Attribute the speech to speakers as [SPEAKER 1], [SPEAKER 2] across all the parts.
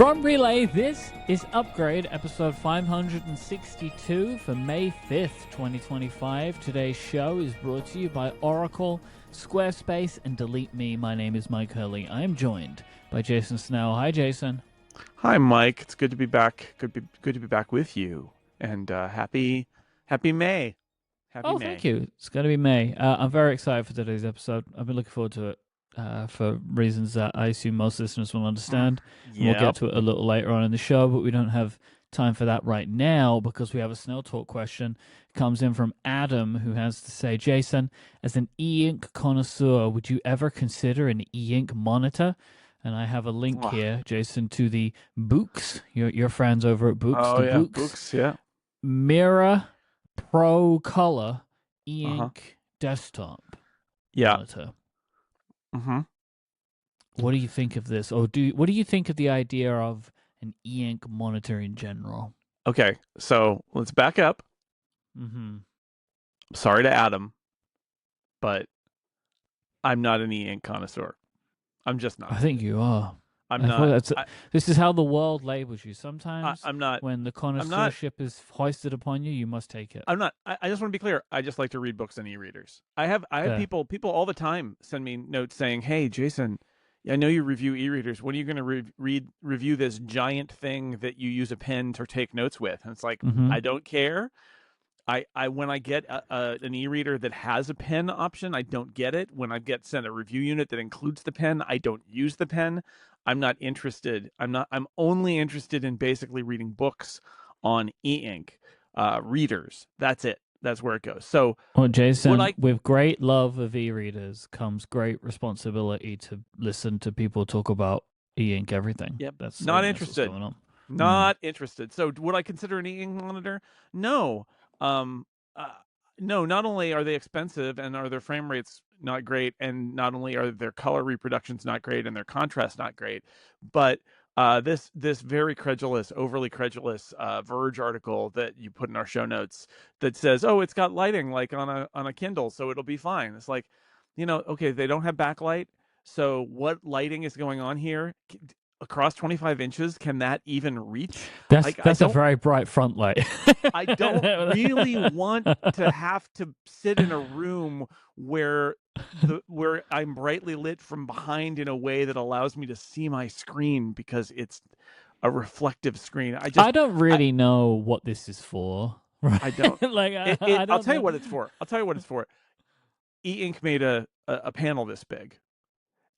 [SPEAKER 1] From Relay, this is Upgrade, episode 562 for May 5th, 2025. Today's show is brought to you by Oracle, Squarespace, and Delete Me. My name is Mike Hurley. I am joined by Jason Snell. Hi, Jason.
[SPEAKER 2] Hi, Mike. It's good to be back. Good to be back with you. And happy May. Happy May.
[SPEAKER 1] Thank you. It's going to be May. I'm very excited for today's episode. I've been looking forward to it for reasons that I assume most listeners will understand.
[SPEAKER 2] Yeah.
[SPEAKER 1] We'll get to it a little later on in the show, but we don't have time for that right now because we have a Snell Talk question. It comes in from Adam, who has to say, Jason, as an e-ink connoisseur, would you ever consider an e-ink monitor? And I have a link here, Jason, to the Books, your friends over at Books.
[SPEAKER 2] Oh,
[SPEAKER 1] the
[SPEAKER 2] yeah,
[SPEAKER 1] Books,
[SPEAKER 2] yeah.
[SPEAKER 1] Mirror Pro Color e-ink desktop monitor.
[SPEAKER 2] Mm-hmm.
[SPEAKER 1] What do you think of this? Or what do you think of the idea of an e-ink monitor in general?
[SPEAKER 2] Okay, so let's back up.
[SPEAKER 1] Mm-hmm.
[SPEAKER 2] Sorry to Adam, but I'm not an e-ink connoisseur. I'm just not.
[SPEAKER 1] I think you are.
[SPEAKER 2] I'm not.
[SPEAKER 1] This is how the world labels you. Sometimes
[SPEAKER 2] I'm not.
[SPEAKER 1] When the connoisseurship is hoisted upon you, you must take it.
[SPEAKER 2] I'm not. I just want to be clear. I just like to read books and e-readers. I have people all the time send me notes saying, "Hey, Jason, I know you review e-readers. When are you going to review this giant thing that you use a pen to take notes with?" And it's like, I don't care. When I get an e-reader that has a pen option, I don't get it. When I get sent a review unit that includes the pen, I don't use the pen. I'm not interested. I'm only interested in basically reading books on e-ink readers. That's it. That's where it goes. So,
[SPEAKER 1] well, Jason, with great love of e-readers comes great responsibility to listen to people talk about e-ink everything.
[SPEAKER 2] Yep.
[SPEAKER 1] That's
[SPEAKER 2] not interested.
[SPEAKER 1] What's going on.
[SPEAKER 2] Not interested. So, would I consider an e-ink monitor? No. No, not only are they expensive and are their frame rates not great, and not only are their color reproductions not great and their contrast not great, but this very overly credulous Verge article that you put in our show notes that says, "Oh, it's got lighting like on a Kindle, so it'll be fine." It's like, okay, they don't have backlight, so what lighting is going on here? Across 25 inches, can that even reach?
[SPEAKER 1] That's a very bright front light.
[SPEAKER 2] I don't really want to have to sit in a room where I'm brightly lit from behind in a way that allows me to see my screen because it's a reflective screen. I
[SPEAKER 1] don't really know what this is for. Right?
[SPEAKER 2] I don't.
[SPEAKER 1] I'll
[SPEAKER 2] tell you what it's for. E-ink made a panel this big.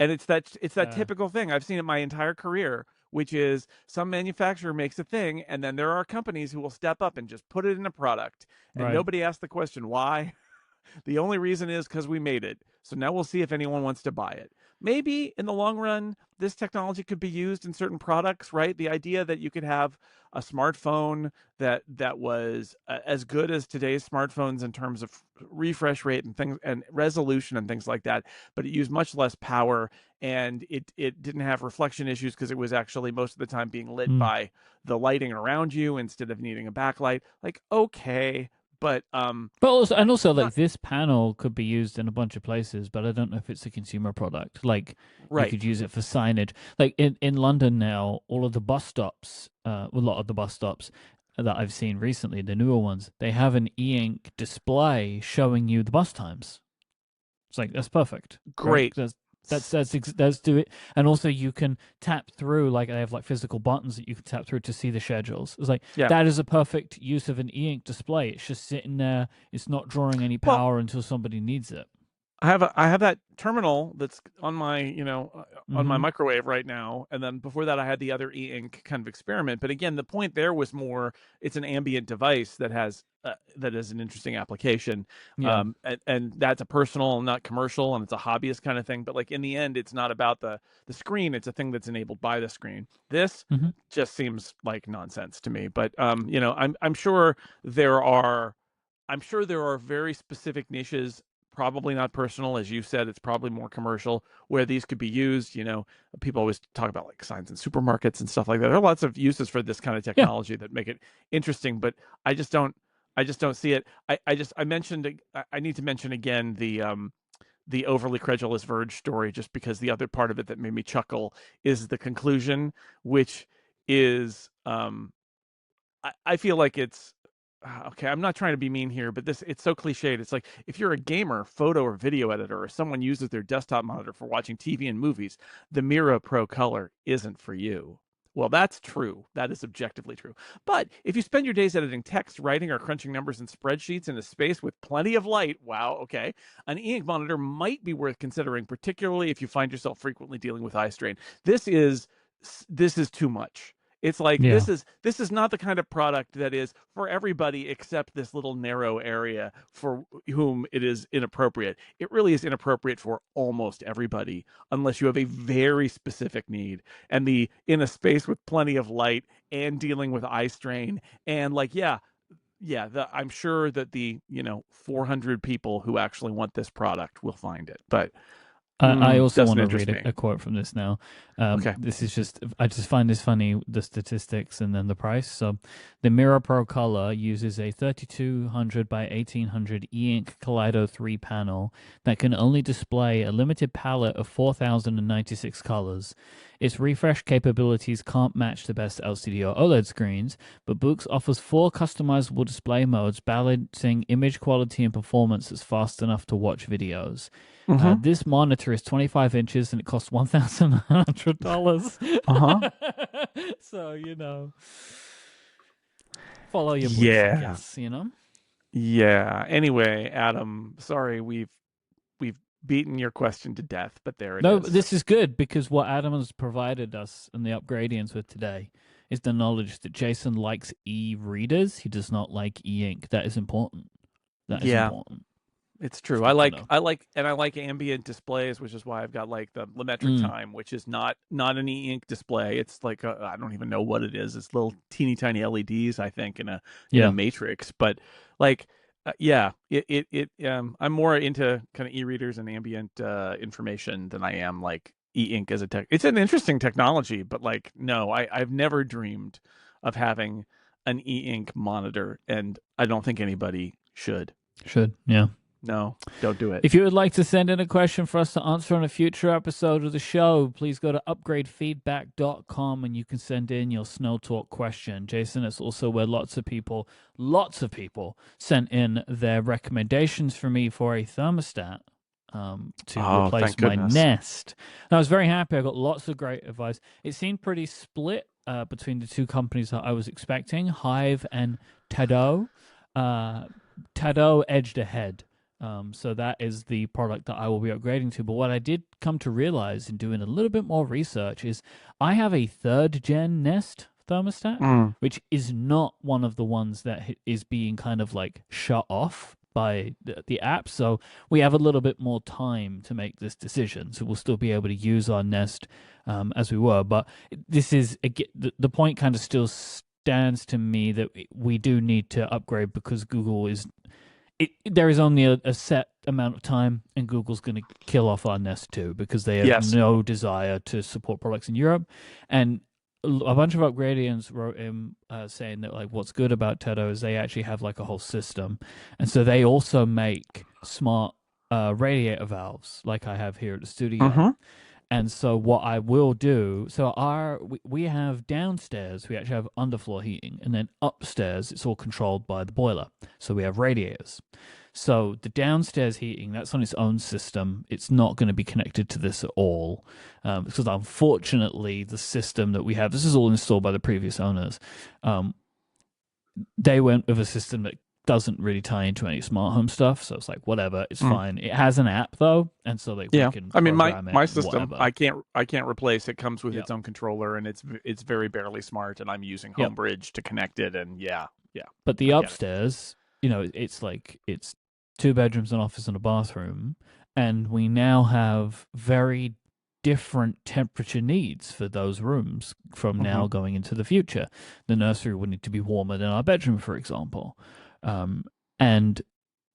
[SPEAKER 2] And it's that typical thing I've seen in my entire career, which is some manufacturer makes a thing, and then there are companies who will step up and just put it in a product, and nobody asks the question why. The only reason is because we made it. So now we'll see if anyone wants to buy it. Maybe in the long run, this technology could be used in certain products, right? The idea that you could have a smartphone that was as good as today's smartphones in terms of refresh rate and things and resolution and things like that, but it used much less power, and it didn't have reflection issues because it was actually most of the time being lit by the lighting around you instead of needing a backlight. Like, okay. But
[SPEAKER 1] also this panel could be used in a bunch of places, but I don't know if it's a consumer product. Like, you could use it for signage. Like in London now, all of the bus stops, a lot of the bus stops that I've seen recently, the newer ones, they have an e-ink display showing you the bus times. It's like, that's perfect.
[SPEAKER 2] Great.
[SPEAKER 1] Right? That's do it. And also you can tap through, like they have like physical buttons that you can tap through to see the schedules. It's like, that is a perfect use of an e-ink display. It's just sitting there. It's not drawing any power until somebody needs it.
[SPEAKER 2] I have that terminal that's on my on my microwave right now, and then before that I had the other e-ink kind of experiment. But again, the point there was more, it's an ambient device that is an interesting application, and that's a personal, not commercial, and it's a hobbyist kind of thing. But like in the end, it's not about the screen; it's a thing that's enabled by the screen. This just seems like nonsense to me. But I'm sure there are very specific niches. Probably not personal, as you said. It's probably more commercial where these could be used. People always talk about like signs in supermarkets and stuff like that. There are lots of uses for this kind of technology that make it interesting, but I just don't see it. I need to mention again the overly credulous Verge story, just because the other part of it that made me chuckle is the conclusion, which is I feel like it's okay. I'm not trying to be mean here, but it's so cliched. It's like if you're a gamer, photo or video editor, or someone uses their desktop monitor for watching TV and movies, the Mira Pro Color isn't for you. Well, that's true. That is objectively true. But if you spend your days editing text, writing, or crunching numbers in spreadsheets in a space with plenty of light, wow, okay, an e-ink monitor might be worth considering, particularly if you find yourself frequently dealing with eye strain. This is too much. It's like
[SPEAKER 1] Yeah.
[SPEAKER 2] this is not the kind of product that is for everybody except this little narrow area for whom it is inappropriate. It really is inappropriate for almost everybody unless you have a very specific need and the in a space with plenty of light and dealing with eye strain and like I'm sure that the 400 people who actually want this product will find it, but
[SPEAKER 1] I also
[SPEAKER 2] doesn't
[SPEAKER 1] want to
[SPEAKER 2] interest
[SPEAKER 1] read
[SPEAKER 2] me.
[SPEAKER 1] a quote from this now.
[SPEAKER 2] Okay.
[SPEAKER 1] This is just, I just find this funny, the statistics and then the price. So, the Mira Pro Color uses a 3200 by 1800 e-ink Kaleido 3 panel that can only display a limited palette of 4096 colors. Its refresh capabilities can't match the best LCD or OLED screens, but Boox offers 4 customizable display modes balancing image quality and performance that's fast enough to watch videos.
[SPEAKER 2] Mm-hmm.
[SPEAKER 1] This monitor is 25 inches and it costs $1,100.
[SPEAKER 2] Uh-huh.
[SPEAKER 1] So, follow your bliss, I
[SPEAKER 2] Yeah.
[SPEAKER 1] guess,
[SPEAKER 2] Yeah. Anyway, Adam, sorry we've beaten your question to death, but there it
[SPEAKER 1] No,
[SPEAKER 2] is.
[SPEAKER 1] this is good because what Adam has provided us and the Upgradians with today is the knowledge that Jason likes e-readers. He does not like e-ink. That is important. That is
[SPEAKER 2] Yeah,
[SPEAKER 1] important.
[SPEAKER 2] it's
[SPEAKER 1] It's
[SPEAKER 2] true.
[SPEAKER 1] good to know.
[SPEAKER 2] I like ambient displays, which is why I've got like the Lumetric
[SPEAKER 1] Mm,
[SPEAKER 2] Time, which is not an e-ink display. It's like I don't even know what it is. It's little teeny tiny LEDs, I think, in a
[SPEAKER 1] yeah,
[SPEAKER 2] matrix. But like, yeah, I'm more into kind of e-readers and ambient information than I am like e-ink as a tech. It's an interesting technology, but like, no, I've never dreamed of having an e-ink monitor, and I don't think anybody should.
[SPEAKER 1] should. Yeah.
[SPEAKER 2] No, don't do it.
[SPEAKER 1] If you would like to send in a question for us to answer on a future episode of the show, please go to upgradefeedback.com and you can send in your Snell Talk question. Jason, it's also where lots of people sent in their recommendations for me for a thermostat to
[SPEAKER 2] Oh,
[SPEAKER 1] replace
[SPEAKER 2] thank
[SPEAKER 1] my
[SPEAKER 2] goodness.
[SPEAKER 1] Nest. And I was very happy. I got lots of great advice. It seemed pretty split between the two companies that I was expecting, Hive and Tado. Tado edged ahead. So that is the product that I will be upgrading to. But what I did come to realize in doing a little bit more research is I have a 3rd gen Nest thermostat, which is not one of the ones that is being kind of like shut off by the app. So we have a little bit more time to make this decision. So we'll still be able to use our Nest as we were. But this is, the point kind of still stands to me that we do need to upgrade because Google is there is only a set amount of time, and Google's going to kill off our Nest too because they have
[SPEAKER 2] Yes.
[SPEAKER 1] no desire to support products in Europe. And a bunch of Upgradians wrote in saying that like what's good about Tedo is they actually have like a whole system, and so they also make smart radiator valves like I have here at the studio.
[SPEAKER 2] Mm-hmm.
[SPEAKER 1] And so what I will do, so we have downstairs, we actually have underfloor heating, and then upstairs it's all controlled by the boiler. So we have radiators. So the downstairs heating, that's on its own system. It's not going to be connected to this at all. Because unfortunately, the system that we have, this is all installed by the previous owners. They went with a system that doesn't really tie into any smart home stuff, so it's like whatever, it's fine. It has an app though, and so like we can
[SPEAKER 2] I mean
[SPEAKER 1] program
[SPEAKER 2] my
[SPEAKER 1] it,
[SPEAKER 2] system
[SPEAKER 1] whatever.
[SPEAKER 2] I can't replace. It comes with
[SPEAKER 1] Yep.
[SPEAKER 2] its own controller and it's very barely smart, and I'm using
[SPEAKER 1] Yep.
[SPEAKER 2] Homebridge to connect it, and yeah.
[SPEAKER 1] But the upstairs, it's like it's 2 bedrooms, an office, and a bathroom, and we now have very different temperature needs for those rooms from now going into the future. The nursery would need to be warmer than our bedroom, for example. And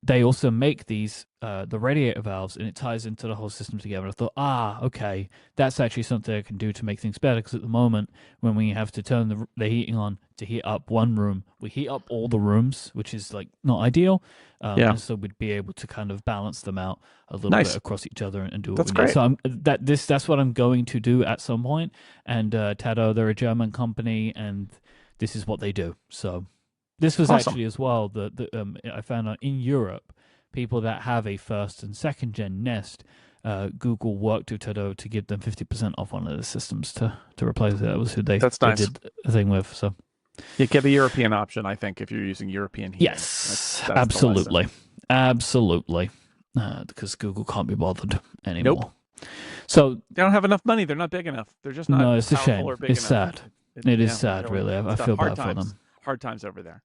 [SPEAKER 1] they also make these the radiator valves, and it ties into the whole system together. I thought, okay, that's actually something I can do to make things better. Because at the moment, when we have to turn the heating on to heat up one room, we heat up all the rooms, which is like not ideal.
[SPEAKER 2] Yeah.
[SPEAKER 1] And so we'd be able to kind of balance them out a little bit
[SPEAKER 2] Nice.
[SPEAKER 1] across each other and do what
[SPEAKER 2] That's
[SPEAKER 1] we need.
[SPEAKER 2] great.
[SPEAKER 1] So that's what I'm going to do at some point. And Tado, they're a German company, and this is what they do. So this was
[SPEAKER 2] Awesome.
[SPEAKER 1] actually as well I found out in Europe, people that have a first and second gen Nest, Google worked with Todo to give them 50% off one of the systems to replace it. That was who they
[SPEAKER 2] That's nice.
[SPEAKER 1] did a thing with. So
[SPEAKER 2] you get the European option, I think, if you're using European heating.
[SPEAKER 1] yes, absolutely, absolutely, because Google can't be bothered anymore.
[SPEAKER 2] Nope.
[SPEAKER 1] So
[SPEAKER 2] they don't have enough money. They're not big enough. They're just not.
[SPEAKER 1] No, it's a shame. It's
[SPEAKER 2] enough.
[SPEAKER 1] sad. It is sad, really. I feel bad for them.
[SPEAKER 2] Hard times over there.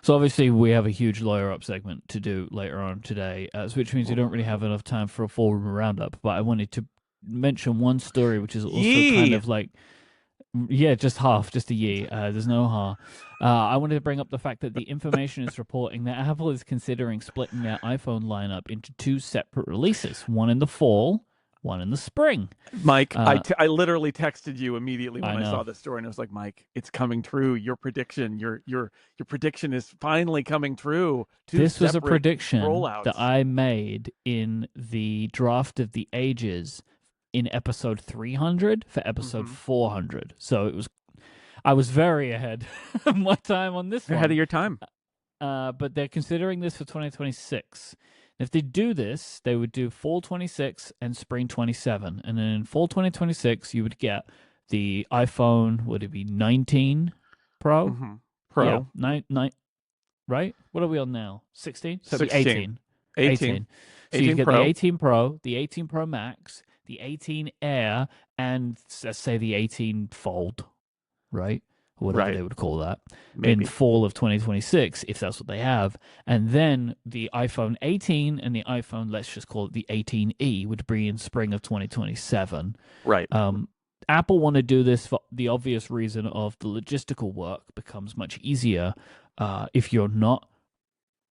[SPEAKER 1] So obviously we have a huge lawyer up segment to do later on today, which means we don't really have enough time for a full roundup. But I wanted to mention one story, which is also kind of like, just a yee. There's no ha. I wanted to bring up the fact that the information is reporting that Apple is considering splitting their iPhone lineup into two separate releases, one in the fall, one in the spring.
[SPEAKER 2] Mike, I literally texted you immediately when I saw this story, and I was like, Mike, it's coming true. Your prediction, your prediction is finally coming true.
[SPEAKER 1] This was a prediction that I made in the draft of the ages in episode 300 for episode 400. So I was very ahead of my time on this one.
[SPEAKER 2] Ahead of your time.
[SPEAKER 1] But they're considering this for 2026. If they do this, they would do fall 26 and spring 27. And then in fall 2026, you would get the iPhone, would it be 19 Pro?
[SPEAKER 2] Pro.
[SPEAKER 1] Yeah, nine, right? What are we on now? 16? So
[SPEAKER 2] 16.
[SPEAKER 1] 18. So
[SPEAKER 2] 18
[SPEAKER 1] you get
[SPEAKER 2] Pro.
[SPEAKER 1] the 18 Pro, the 18 Pro Max, the 18 Air, and let's say the 18 Fold, right? Whatever they would call that, in fall of 2026, if that's what they have. And then the iPhone 18 and the iPhone, let's just call it the 18e, would be in spring of 2027.
[SPEAKER 2] Right.
[SPEAKER 1] Apple want to do this for the obvious reason of the logistical work becomes much easier if you're not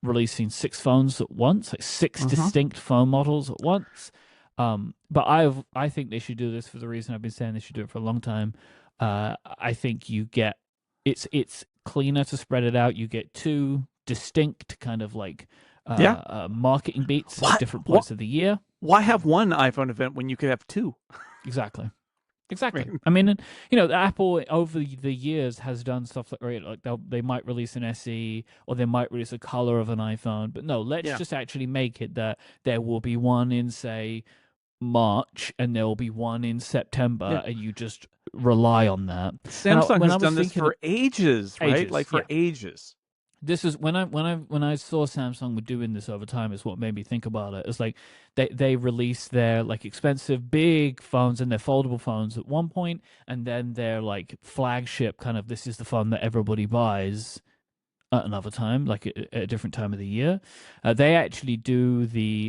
[SPEAKER 1] releasing 6 phones at once, like 6 distinct phone models at once. But I think they should do this for the reason I've been saying they should do it for a long time. I think you get it's cleaner to spread it out. You get 2 distinct kind of like marketing beats at different points of the year.
[SPEAKER 2] Why have one iPhone event when you could have 2?
[SPEAKER 1] Exactly. I mean, Apple over the years has done stuff like they might release an SE or they might release a color of an iPhone, but no, let's just actually make it that there will be one in, say, March and there will be one in September, and you just rely on that.
[SPEAKER 2] Samsung has done this for ages, right? Like for ages.
[SPEAKER 1] This is when I saw Samsung were doing this over time is what made me think about it. It's like they released their like expensive big phones and their foldable phones at one point, and then their like flagship kind of this is the phone that everybody buys at another time, like at a different time of the year. They actually do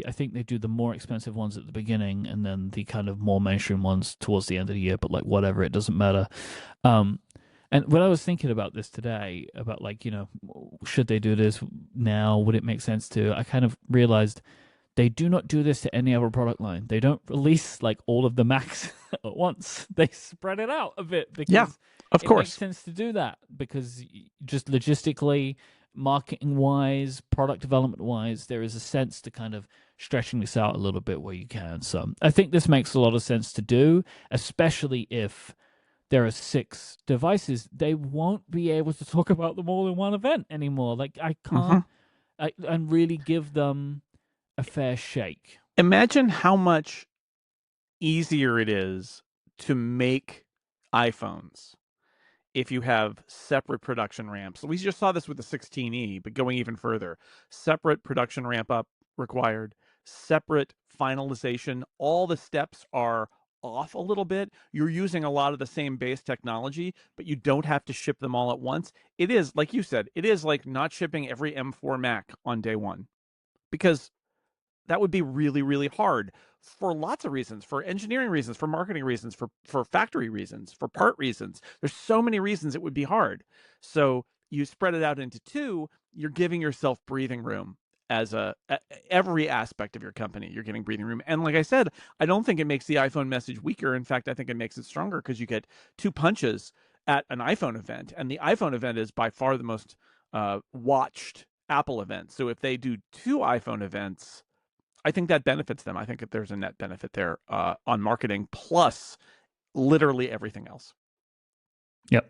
[SPEAKER 1] I think they do the more expensive ones at the beginning and then the kind of more mainstream ones towards the end of the year, but like whatever, it doesn't matter. And when I was thinking about this today, about like, should they do this now? Would it make sense to? I kind of realized they do not do this to any other product line. They don't release like all of the Macs at once. They spread it out a bit because
[SPEAKER 2] of course.
[SPEAKER 1] It makes sense to do that because just logistically, marketing wise, product development wise, there is a sense to kind of stretching this out a little bit where you can. So I think this makes a lot of sense to do, especially if there are 6 devices. They won't be able to talk about them all in one event anymore. Like I can't and really give them a fair shake.
[SPEAKER 2] Imagine how much easier it is to make iPhones if you have separate production ramps. We just saw this with the 16e, but going even further, separate production ramp up required, separate finalization. All the steps are off a little bit. You're using a lot of the same base technology, but you don't have to ship them all at once. It is, like you said, it is like not shipping every M4 Mac on day one, because that would be really, really hard for lots of reasons, for engineering reasons, for marketing reasons, for factory reasons, for part reasons. There's so many reasons it would be hard. So you spread it out into 2, you're giving yourself breathing room as every aspect of your company. You're getting breathing room. And like I said, I don't think it makes the iPhone message weaker. In fact, I think it makes it stronger because you get 2 punches at an iPhone event, and the iPhone event is by far the most watched Apple event. So if they do 2 iPhone events, I think that benefits them. I think that there's a net benefit there on marketing plus literally everything else.
[SPEAKER 1] Yep.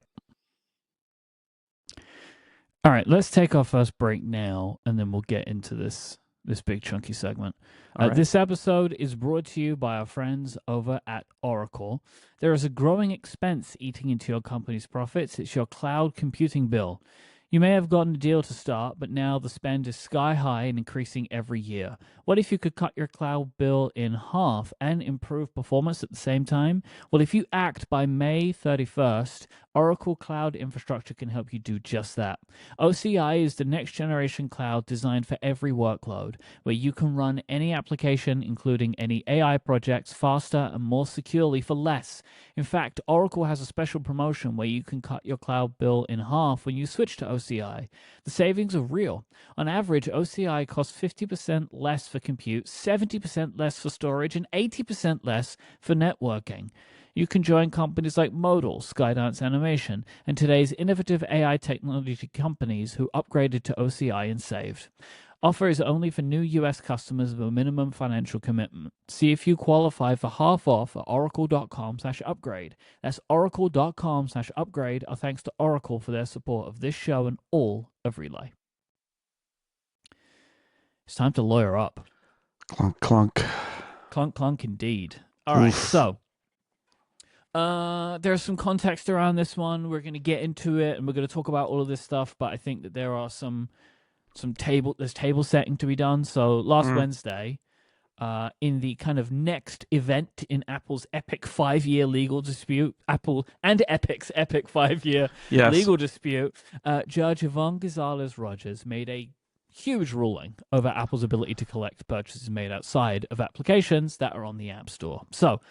[SPEAKER 1] All right, let's take our first break now, and then we'll get into this big chunky segment.
[SPEAKER 2] Right.
[SPEAKER 1] This episode is brought to you by our friends over at Oracle. There is a growing expense eating into your company's profits. It's your cloud computing bill. You may have gotten a deal to start, but now the spend is sky high and increasing every year. What if you could cut your cloud bill in half and improve performance at the same time? Well, if you act by May 31st, Oracle Cloud Infrastructure can help you do just that. OCI is the next generation cloud designed for every workload, where you can run any application, including any AI projects, faster and more securely for less. In fact, Oracle has a special promotion where you can cut your cloud bill in half when you switch to OCI. The savings are real. On average, OCI costs 50% less for compute, 70% less for storage, and 80% less for networking. You can join companies like Modal, Skydance Animation, and today's innovative AI technology companies who upgraded to OCI and saved. Offer is only for new US customers with a minimum financial commitment. See if you qualify for half off at oracle.com/upgrade. That's oracle.com/upgrade. Our thanks to Oracle for their support of this show and all of Relay. It's time to lawyer up.
[SPEAKER 2] Clunk, clunk.
[SPEAKER 1] Clunk, clunk indeed. All right, so there's some context around this one. We're going to get into it, and we're going to talk about all of this stuff, but I think that there are there's table setting to be done. So last Wednesday, in the kind of next event in Apple's epic 5-year legal dispute, Apple and Epic's epic 5-year legal dispute, Judge Yvonne Gonzalez-Rogers made a huge ruling over Apple's ability to collect purchases made outside of applications that are on the App Store. So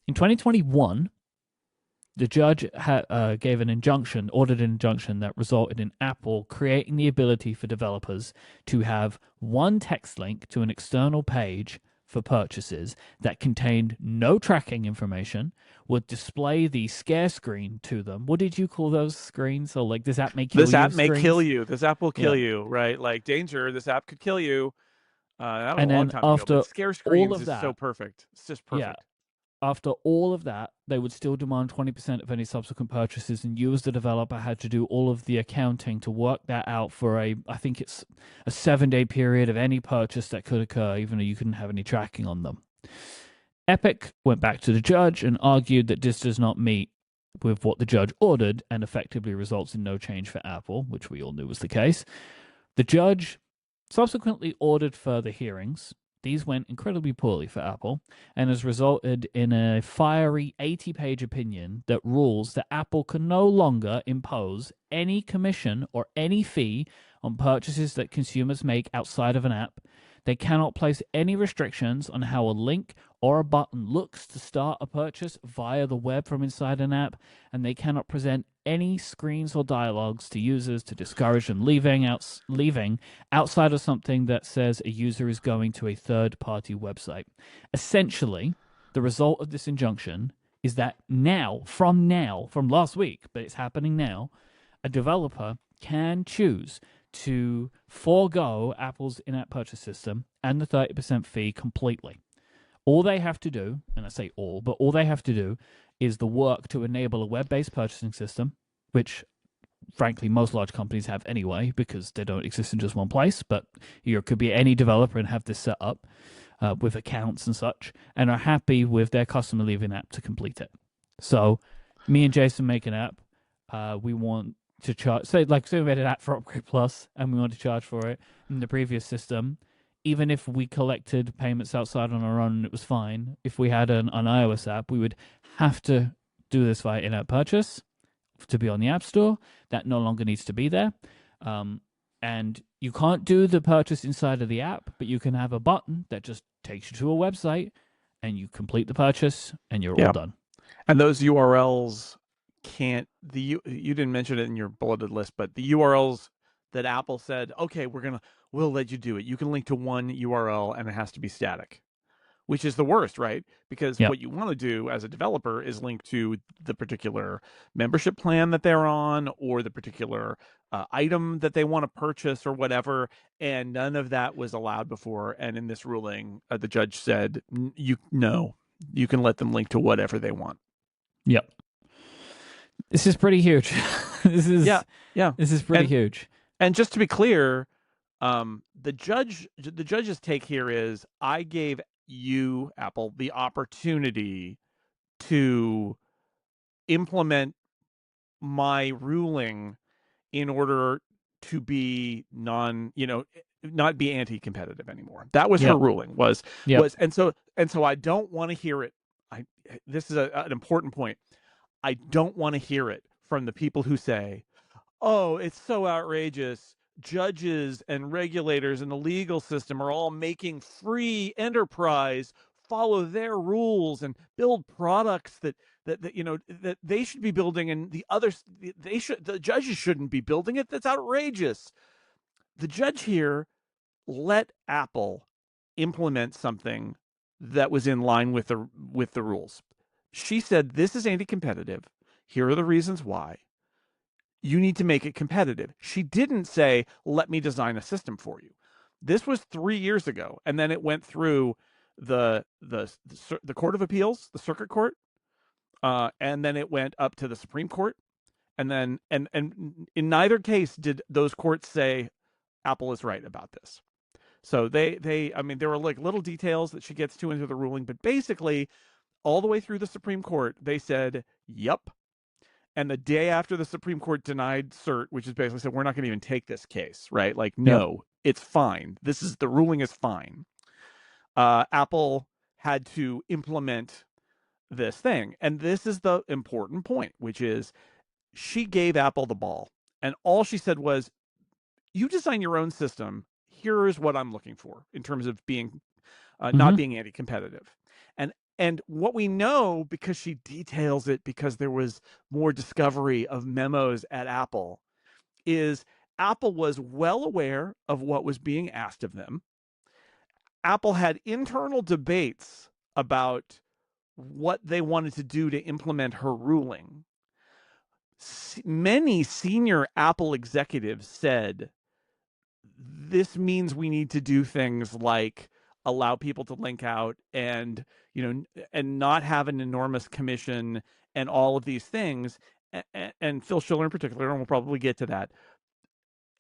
[SPEAKER 1] in 2021, the judge gave an injunction, ordered an injunction that resulted in Apple creating the ability for developers to have one text link to an external page for purchases that contained no tracking information, would display the scare screen to them. What did you call those screens? So like, this app may kill you.
[SPEAKER 2] This app may kill you. This app will kill you, right? Like, danger, this app could kill you. That was
[SPEAKER 1] and
[SPEAKER 2] a long
[SPEAKER 1] then
[SPEAKER 2] time
[SPEAKER 1] after
[SPEAKER 2] ago, but scare screens
[SPEAKER 1] all of
[SPEAKER 2] is
[SPEAKER 1] that,
[SPEAKER 2] so perfect. It's just perfect.
[SPEAKER 1] Yeah. After all of that, they would still demand 20% of any subsequent purchases, and you as the developer had to do all of the accounting to work that out for I think it's a 7-day period of any purchase that could occur, even though you couldn't have any tracking on them. Epic went back to the judge and argued that this does not meet with what the judge ordered and effectively results in no change for Apple, which we all knew was the case. The judge subsequently ordered further hearings. These went incredibly poorly for Apple and has resulted in a fiery 80-page opinion that rules that Apple can no longer impose any commission or any fee on purchases that consumers make outside of an app. They cannot place any restrictions on how a link or a button looks to start a purchase via the web from inside an app, and they cannot present any screens or dialogues to users to discourage them leaving outside of something that says a user is going to a third-party website. Essentially, the result of this injunction is that from last week, but it's happening now, a developer can choose to forego Apple's in-app purchase system and the 30% fee completely. All they have to do, and I say all, but all they have to do is the work to enable a web-based purchasing system, which frankly most large companies have anyway because they don't exist in just one place, but you could be any developer and have this set up with accounts and such, and are happy with their customer leaving app to complete it. So me and Jason make an app. We want to charge, say we made an app for Upgrade Plus and we want to charge for it. In the previous system, even if we collected payments outside on our own and it was fine, if we had an iOS app, we would have to do this via in-app purchase to be on the App Store. That no longer needs to be there. And you can't do the purchase inside of the app, but you can have a button that just takes you to a website and you complete the purchase and you're all done.
[SPEAKER 2] And those URLs you didn't mention it in your bulleted list, but the URLs that Apple said, okay, we're we'll let you do it. You can link to one URL and it has to be static, which is the worst, right? Because
[SPEAKER 1] Yep.
[SPEAKER 2] what you want to do as a developer is link to the particular membership plan that they're on, or the particular item that they want to purchase or whatever. And none of that was allowed before. And in this ruling, the judge said, you can let them link to whatever they want.
[SPEAKER 1] Yep. This is pretty huge.
[SPEAKER 2] Yeah.
[SPEAKER 1] This is pretty
[SPEAKER 2] And
[SPEAKER 1] huge.
[SPEAKER 2] and just to be clear, the judge's take here is, I gave you, Apple, the opportunity to implement my ruling in order to be not be anti-competitive anymore. That was her
[SPEAKER 1] Yep.
[SPEAKER 2] ruling, was
[SPEAKER 1] Yep.
[SPEAKER 2] and so I don't want to hear it. This is an important point. I don't want to hear it from the people who say, oh, it's so outrageous. Judges and regulators and the legal system are all making free enterprise follow their rules and build products that that they should be building, and the judges shouldn't be building it. That's outrageous. The judge here let Apple implement something that was in line with the rules. She said, this is anti-competitive. Here are the reasons why. You need to make it competitive. She didn't say, let me design a system for you. This was 3 years ago, and then it went through the Court of Appeals, the Circuit Court, and then it went up to the Supreme Court, and then and in neither case did those courts say Apple is right about this. So I mean, there were like little details that she gets to into the ruling, but basically all the way through the Supreme Court, they said, yep. And the day after the Supreme Court denied cert, which is basically said, we're not going to even take this case, right? Like,
[SPEAKER 1] Yep.
[SPEAKER 2] no, it's fine. The ruling is fine. Apple had to implement this thing. And this is the important point, which is, she gave Apple the ball. And all she said was, you design your own system. Here's what I'm looking for in terms of being not being anti-competitive. And what we know, because she details it, because there was more discovery of memos at Apple, is Apple was well aware of what was being asked of them. Apple had internal debates about what they wanted to do to implement her ruling. Many senior Apple executives said, this means we need to do things like allow people to link out and and not have an enormous commission and all of these things. And Phil Schiller in particular, and we'll probably get to that.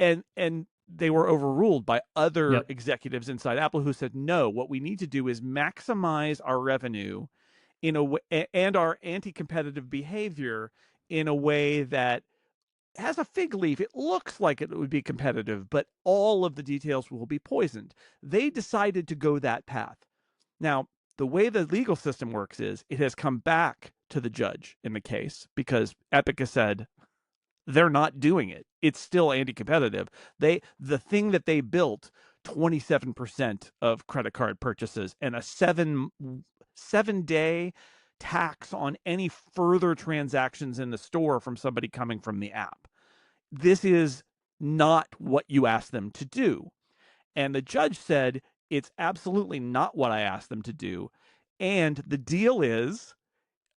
[SPEAKER 2] And they were overruled by other executives inside Apple who said, no, what we need to do is maximize our revenue in a way, and our anti-competitive behavior in a way that has a fig leaf. It looks like it would be competitive, but all of the details will be poisoned. They decided to go that path. Now, the way the legal system works is, it has come back to the judge in the case because Epic has said they're not doing it. It's still anti-competitive. The thing that they built, 27% of credit card purchases and a 7-day tax on any further transactions in the store from somebody coming from the app. This is not what you asked them to do. And the judge said, it's absolutely not what I asked them to do. And the deal is,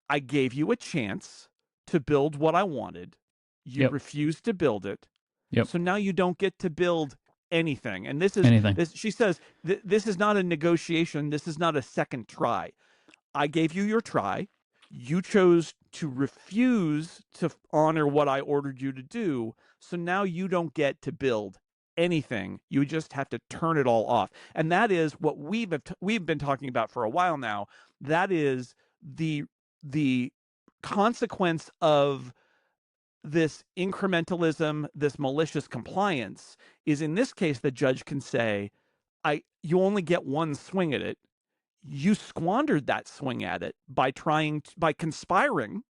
[SPEAKER 2] I gave you a chance to build what I wanted. You refused to build it. So now you don't get to build anything. And this is this. She says, this is not a negotiation. This is not a second try. I gave you your try. You chose to refuse to honor what I ordered you to do. So now you don't get to build anything. You just have to turn it all off. And that is what we've been talking about for a while now. That is the consequence of this incrementalism, this malicious compliance, is in this case, the judge can say, you only get one swing at it. You squandered that swing at it by conspiring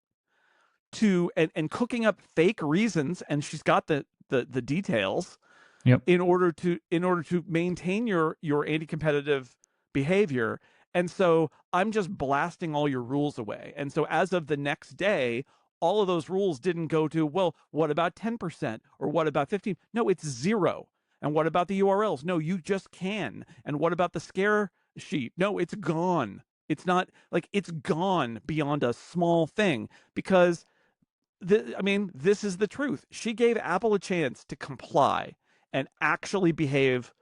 [SPEAKER 2] to and cooking up fake reasons, and she's got the details in order to maintain your anti-competitive behavior. And so I'm just blasting all your rules away. And so as of the next day, all of those rules didn't go to, well, what about 10% or what about 15? No, it's zero. And what about the URLs? No, you just can. And what about the scare sheet? No, it's gone. It's not like it's gone beyond a small thing because this is the truth. She gave Apple a chance to comply and actually behave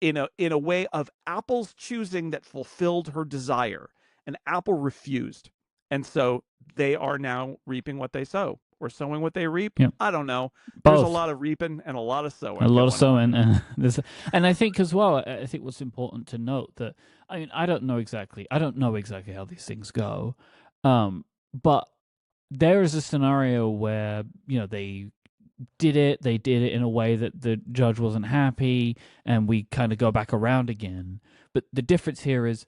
[SPEAKER 2] in a way of Apple's choosing that fulfilled her desire, and Apple refused. And so they are now reaping what they sow, or sowing what they reap.
[SPEAKER 1] Yeah.
[SPEAKER 2] I don't know. There's a
[SPEAKER 1] Both.
[SPEAKER 2] lot of reaping and a lot of sowing.
[SPEAKER 1] A lot of
[SPEAKER 2] going on.
[SPEAKER 1] sewing, and I think as well. I think what's important to note that I don't know exactly how these things go, but there is a scenario where they did it in a way that the judge wasn't happy, and we kind of go back around again. But the difference here is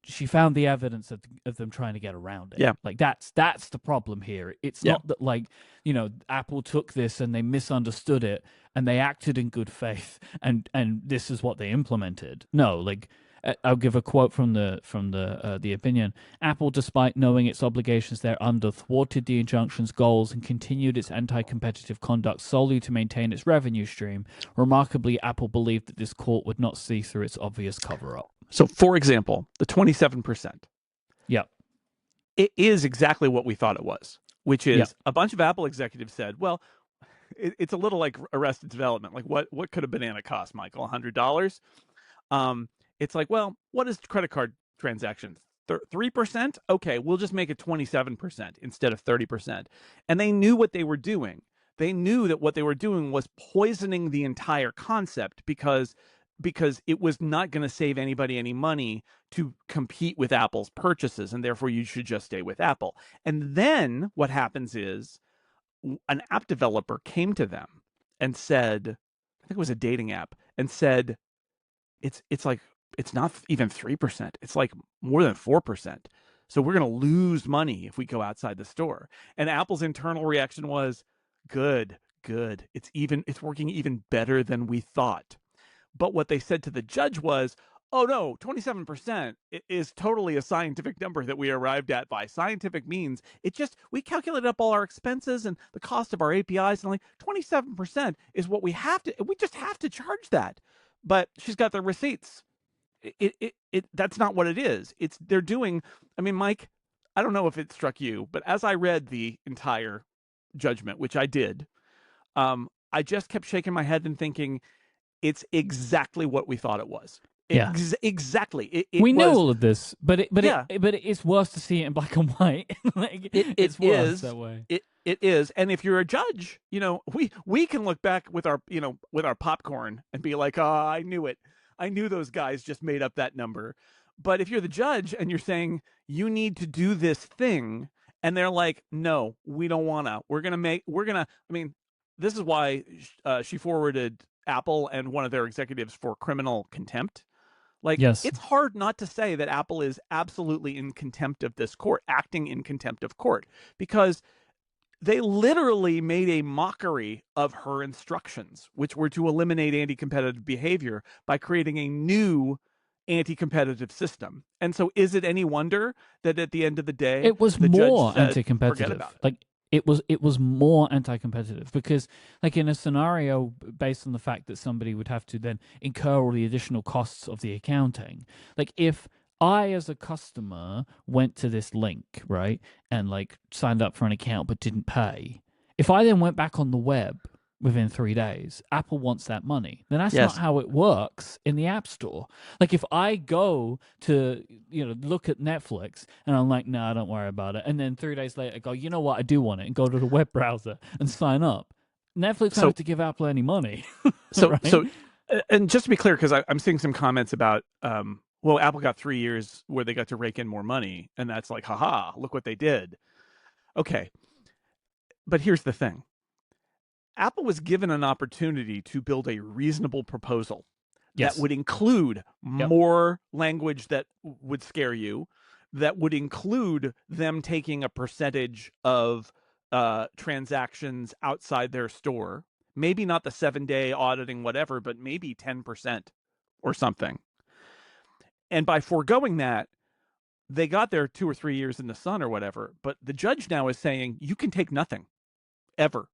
[SPEAKER 1] she found the evidence of them trying to get around it.
[SPEAKER 2] Yeah.
[SPEAKER 1] Like that's the problem here. It's not that Apple took this and they misunderstood it and they acted in good faith and this is what they implemented. No, like I'll give a quote from the opinion. Apple, despite knowing its obligations thereunder, thwarted the injunction's goals and continued its anti-competitive conduct solely to maintain its revenue stream. Remarkably, Apple believed that this court would not see through its obvious cover-up.
[SPEAKER 2] So, for example, the 27%.
[SPEAKER 1] Yep.
[SPEAKER 2] It is exactly what we thought it was, which is a bunch of Apple executives said, well, it's a little like Arrested Development. Like, what could a banana cost, Michael? $100? It's like, well, what is credit card transactions? 3%? Okay, we'll just make it 27% instead of 30%. And they knew what they were doing. They knew that what they were doing was poisoning the entire concept because it was not going to save anybody any money to compete with Apple's purchases, and therefore you should just stay with Apple. And then what happens is an app developer came to them and said, I think it was a dating app, and said, it's like, it's not even 3%. It's like more than 4%. So we're going to lose money if we go outside the store. And Apple's internal reaction was, good. It's working even better than we thought. But what they said to the judge was, oh no, 27% is totally a scientific number that we arrived at by scientific means. We calculated up all our expenses and the cost of our APIs, and like 27% is what we just have to charge that. But she's got the receipts. That's not what it is. They're doing, Mike, I don't know if it struck you, but as I read the entire judgment, which I did, I just kept shaking my head and thinking, it's exactly what we thought it was.
[SPEAKER 1] Yeah,
[SPEAKER 2] exactly.
[SPEAKER 1] We knew all of this, but it's worse to see it in black and white. Like, it's worse that way.
[SPEAKER 2] It is, and if you're a judge, we can look back with our popcorn and be like, oh, I knew it. I knew those guys just made up that number. But if you're the judge and you're saying you need to do this thing, and they're like, no, we don't wanna. This is why she forwarded Apple and one of their executives for criminal contempt. Like, yes. It's hard not to say that Apple is absolutely in contempt of this court, acting in contempt of court, because they literally made a mockery of her instructions, which were to eliminate anti-competitive behavior by creating a new anti-competitive system. And so is it any wonder that at the end of the day,
[SPEAKER 1] it was more anti-competitive? It was more anti-competitive because, like, in a scenario based on the fact that somebody would have to then incur all the additional costs of the accounting, like if I as a customer went to this link, right, and like signed up for an account but didn't pay, if I then went back on the web within 3 days, Apple wants that money. Then that's not how it works in the App Store. Like if I go to, look at Netflix and I'm like, no, don't worry about it. And then 3 days later I go, you know what, I do want it, and go to the web browser and sign up. Netflix don't have to give Apple any money.
[SPEAKER 2] And just to be clear, because I'm seeing some comments about, well, Apple got 3 years where they got to rake in more money. And that's like, haha, look what they did. Okay. But here's the thing. Apple was given an opportunity to build a reasonable proposal that would include more language that would scare you, that would include them taking a percentage of transactions outside their store, maybe not the 7-day auditing, whatever, but maybe 10% or something. And by foregoing that, they got their 2 or 3 years in the sun or whatever. But the judge now is saying you can take nothing, ever.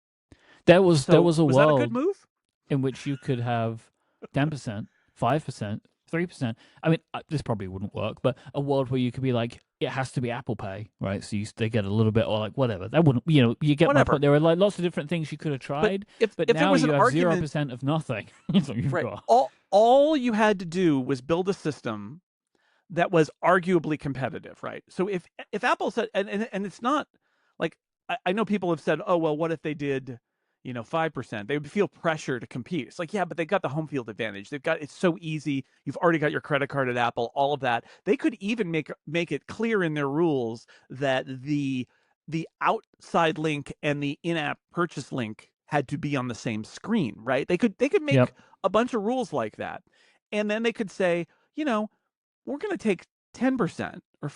[SPEAKER 1] Was that a
[SPEAKER 2] good move?
[SPEAKER 1] in which you could have 10%, 5%, 3%. I mean, this probably wouldn't work, but a world where you could be like, it has to be Apple Pay, right? So they get a little bit, or like whatever. That wouldn't, you get my point.
[SPEAKER 2] Whatever.
[SPEAKER 1] There are like lots of different things you could have
[SPEAKER 2] But
[SPEAKER 1] tried, but
[SPEAKER 2] if there
[SPEAKER 1] now
[SPEAKER 2] was an
[SPEAKER 1] you have zero
[SPEAKER 2] argument,
[SPEAKER 1] percent of nothing. That's what you've
[SPEAKER 2] right?
[SPEAKER 1] got.
[SPEAKER 2] All you had to do was build a system that was arguably competitive, right? So if Apple said, and it's not like I know people have said, oh well, what if they did, 5%? They would feel pressure to compete. It's like, yeah, but they got the home field advantage. It's so easy. You've already got your credit card at Apple. All of that. They could even make it clear in their rules that the outside link and the in-app purchase link had to be on the same screen, right? They could make
[SPEAKER 1] Yep.
[SPEAKER 2] a bunch of rules like that, and then they could say, we're going to take 10% or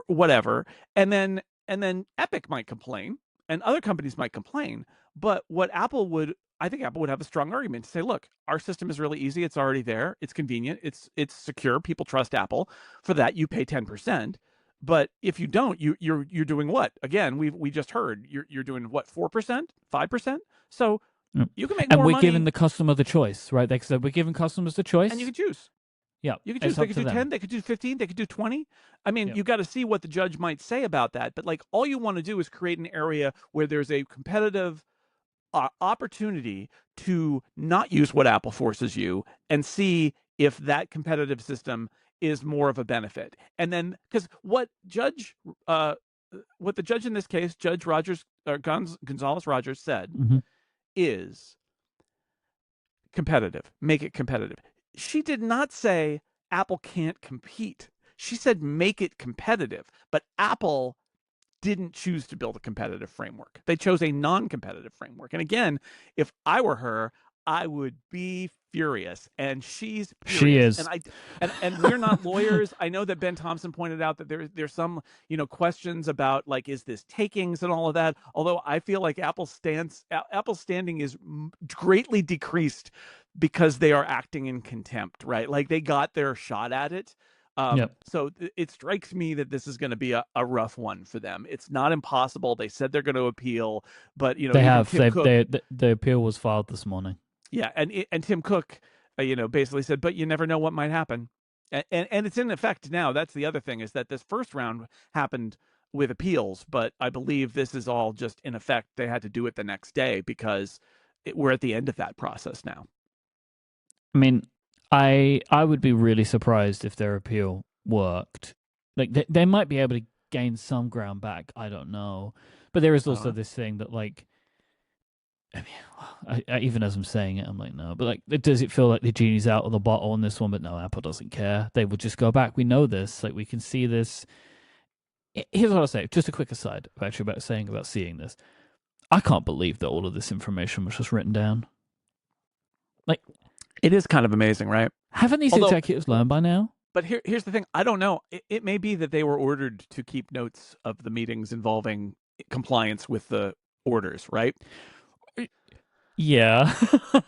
[SPEAKER 2] whatever, and then Epic might complain and other companies might complain, but I think Apple would have a strong argument to say, look, our system is really easy, it's already there, it's convenient, it's secure, people trust Apple. For that you pay 10%. But if you don't, you're doing what? Again, we just heard you're doing what, 4%, 5%. So
[SPEAKER 1] Yep.
[SPEAKER 2] you can make
[SPEAKER 1] And
[SPEAKER 2] more
[SPEAKER 1] we're giving
[SPEAKER 2] money,
[SPEAKER 1] the customer the choice, right? They said we're giving customers the
[SPEAKER 2] and you
[SPEAKER 1] choice.
[SPEAKER 2] can choose.
[SPEAKER 1] Yeah,
[SPEAKER 2] You could choose.
[SPEAKER 1] it's
[SPEAKER 2] They
[SPEAKER 1] up
[SPEAKER 2] could
[SPEAKER 1] to
[SPEAKER 2] do 10,
[SPEAKER 1] them.
[SPEAKER 2] they could do 15, they could do 20. I mean,
[SPEAKER 1] Yep.
[SPEAKER 2] you got to see what the judge might say about that. But like, all you want to do is create an area where there's a competitive opportunity to not use what Apple forces you, and see if that competitive system is more of a benefit. And then, because what the judge in this case, Judge Rogers, Gonzalez Rogers, said
[SPEAKER 1] Mm-hmm.
[SPEAKER 2] is competitive, make it competitive. She did not say Apple can't compete. She said make it competitive. But Apple didn't choose to build a competitive framework. They chose a non-competitive framework. And again, if I were her, I would be furious, and she's
[SPEAKER 1] She
[SPEAKER 2] furious.
[SPEAKER 1] is.
[SPEAKER 2] And we're not lawyers. I know that Ben Thompson pointed out that there's some questions about, like, is this takings and all of that. Although I feel like Apple's standing is greatly decreased because they are acting in contempt, right? Like, they got their shot at it.
[SPEAKER 1] Yep.
[SPEAKER 2] So it strikes me that this is going to be a rough one for them. It's not impossible. They said they're going to appeal, but
[SPEAKER 1] They
[SPEAKER 2] even
[SPEAKER 1] have.
[SPEAKER 2] Tim Cook,
[SPEAKER 1] The appeal was filed this morning.
[SPEAKER 2] yeah, and Tim Cook, basically said, but you never know what might happen, and it's in effect now. That's the other thing, is that this first round happened with appeals, but I believe this is all just in effect. They had to do it the next day because we're at the end of that process now.
[SPEAKER 1] I mean, I would be really surprised if their appeal worked. Like they might be able to gain some ground back. I don't know, but there is also this thing that, like, I mean, even as I'm saying it, I'm like, no. But like, does it feel like the genie's out of the bottle on this one? But no, Apple doesn't care. They would just go back. We know this. Like, we can see this. Here's what I'll say. Just a quick aside, actually, about seeing this. I can't believe that all of this information was just written down. Like,
[SPEAKER 2] it is kind of amazing, right?
[SPEAKER 1] Haven't these executives learned by now?
[SPEAKER 2] But here's the thing. I don't know. It may be that they were ordered to keep notes of the meetings involving compliance with the orders, right?
[SPEAKER 1] Yeah.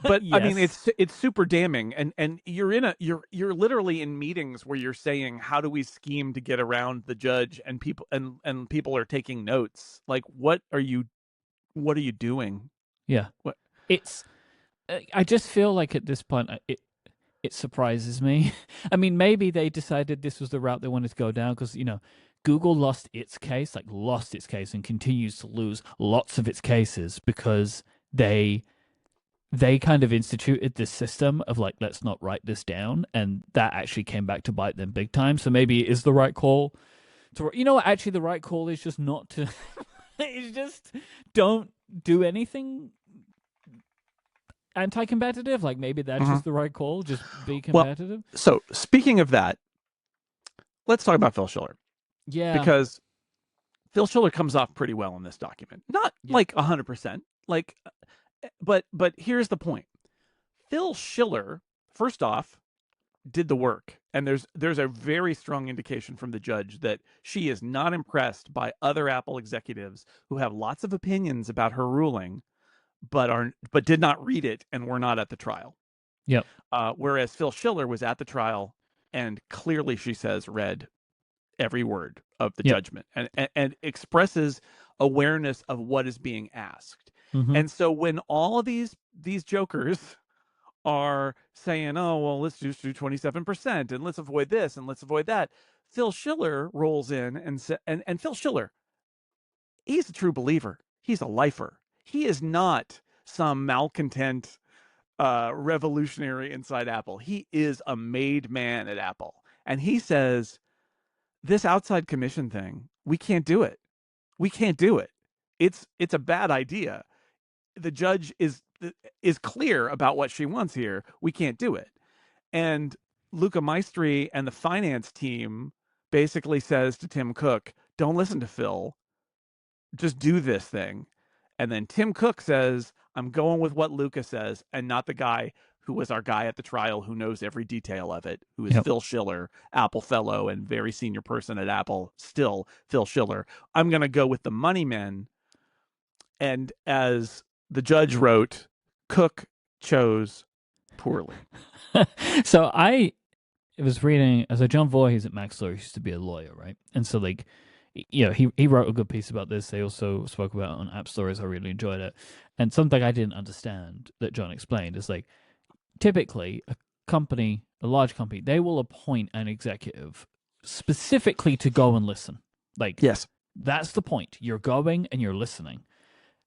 [SPEAKER 2] But
[SPEAKER 1] yes.
[SPEAKER 2] I mean, it's super damning, and you're literally in meetings where you're saying, how do we scheme to get around the judge, and people are taking notes. Like, what are you doing?
[SPEAKER 1] Yeah.
[SPEAKER 2] What?
[SPEAKER 1] I just feel like at this point it surprises me. I mean, maybe they decided this was the route they wanted to go down because, Google lost its case and continues to lose lots of its cases because they kind of instituted this system of, like, let's not write this down, and that actually came back to bite them big time. So maybe it is the right call to, actually the right call is just not to it's just don't do anything anti-competitive. Like, maybe that's just the right call. Just be competitive.
[SPEAKER 2] Well, so speaking of that, let's talk about Phil Schiller.
[SPEAKER 1] Yeah.
[SPEAKER 2] Because Phil Schiller comes off pretty well in this document. Not like 100%. Like, but here's the point. Phil Schiller, first off, did the work, and there's a very strong indication from the judge that she is not impressed by other Apple executives who have lots of opinions about her ruling, but did not read it and were not at the trial.
[SPEAKER 1] Yep.
[SPEAKER 2] Whereas Phil Schiller was at the trial, and clearly, she says, read every word of the judgment and expresses awareness of what is being asked.
[SPEAKER 1] Mm-hmm.
[SPEAKER 2] And so when all of these jokers are saying, oh, well, let's just do 27% and let's avoid this and let's avoid that. Phil Schiller rolls in and Phil Schiller, he's a true believer. He's a lifer. He is not some malcontent revolutionary inside Apple. He is a made man at Apple. And he says, this outside commission thing, we can't do it. We can't do it. It's a bad idea. The judge is clear about what she wants here. We can't do it. And Luca Maestri and the finance team basically says to Tim Cook, don't listen to Phil. Just do this thing. And then Tim Cook says, I'm going with what Luca says and not the guy who was our guy at the trial who knows every detail of it, who is
[SPEAKER 1] Yep.
[SPEAKER 2] Phil Schiller, Apple fellow and very senior person at Apple, still Phil Schiller. I'm going to go with the money men. And as the judge wrote, Cook chose poorly.
[SPEAKER 1] So I was reading, so John Voorhees at Max Law used to be a lawyer, right? And so like, he wrote a good piece about this. They also spoke about it on App Stories. I really enjoyed it. And something I didn't understand that John explained is like, typically a large company, they will appoint an executive specifically to go and listen. Like,
[SPEAKER 2] yes,
[SPEAKER 1] that's the point. You're going and you're listening.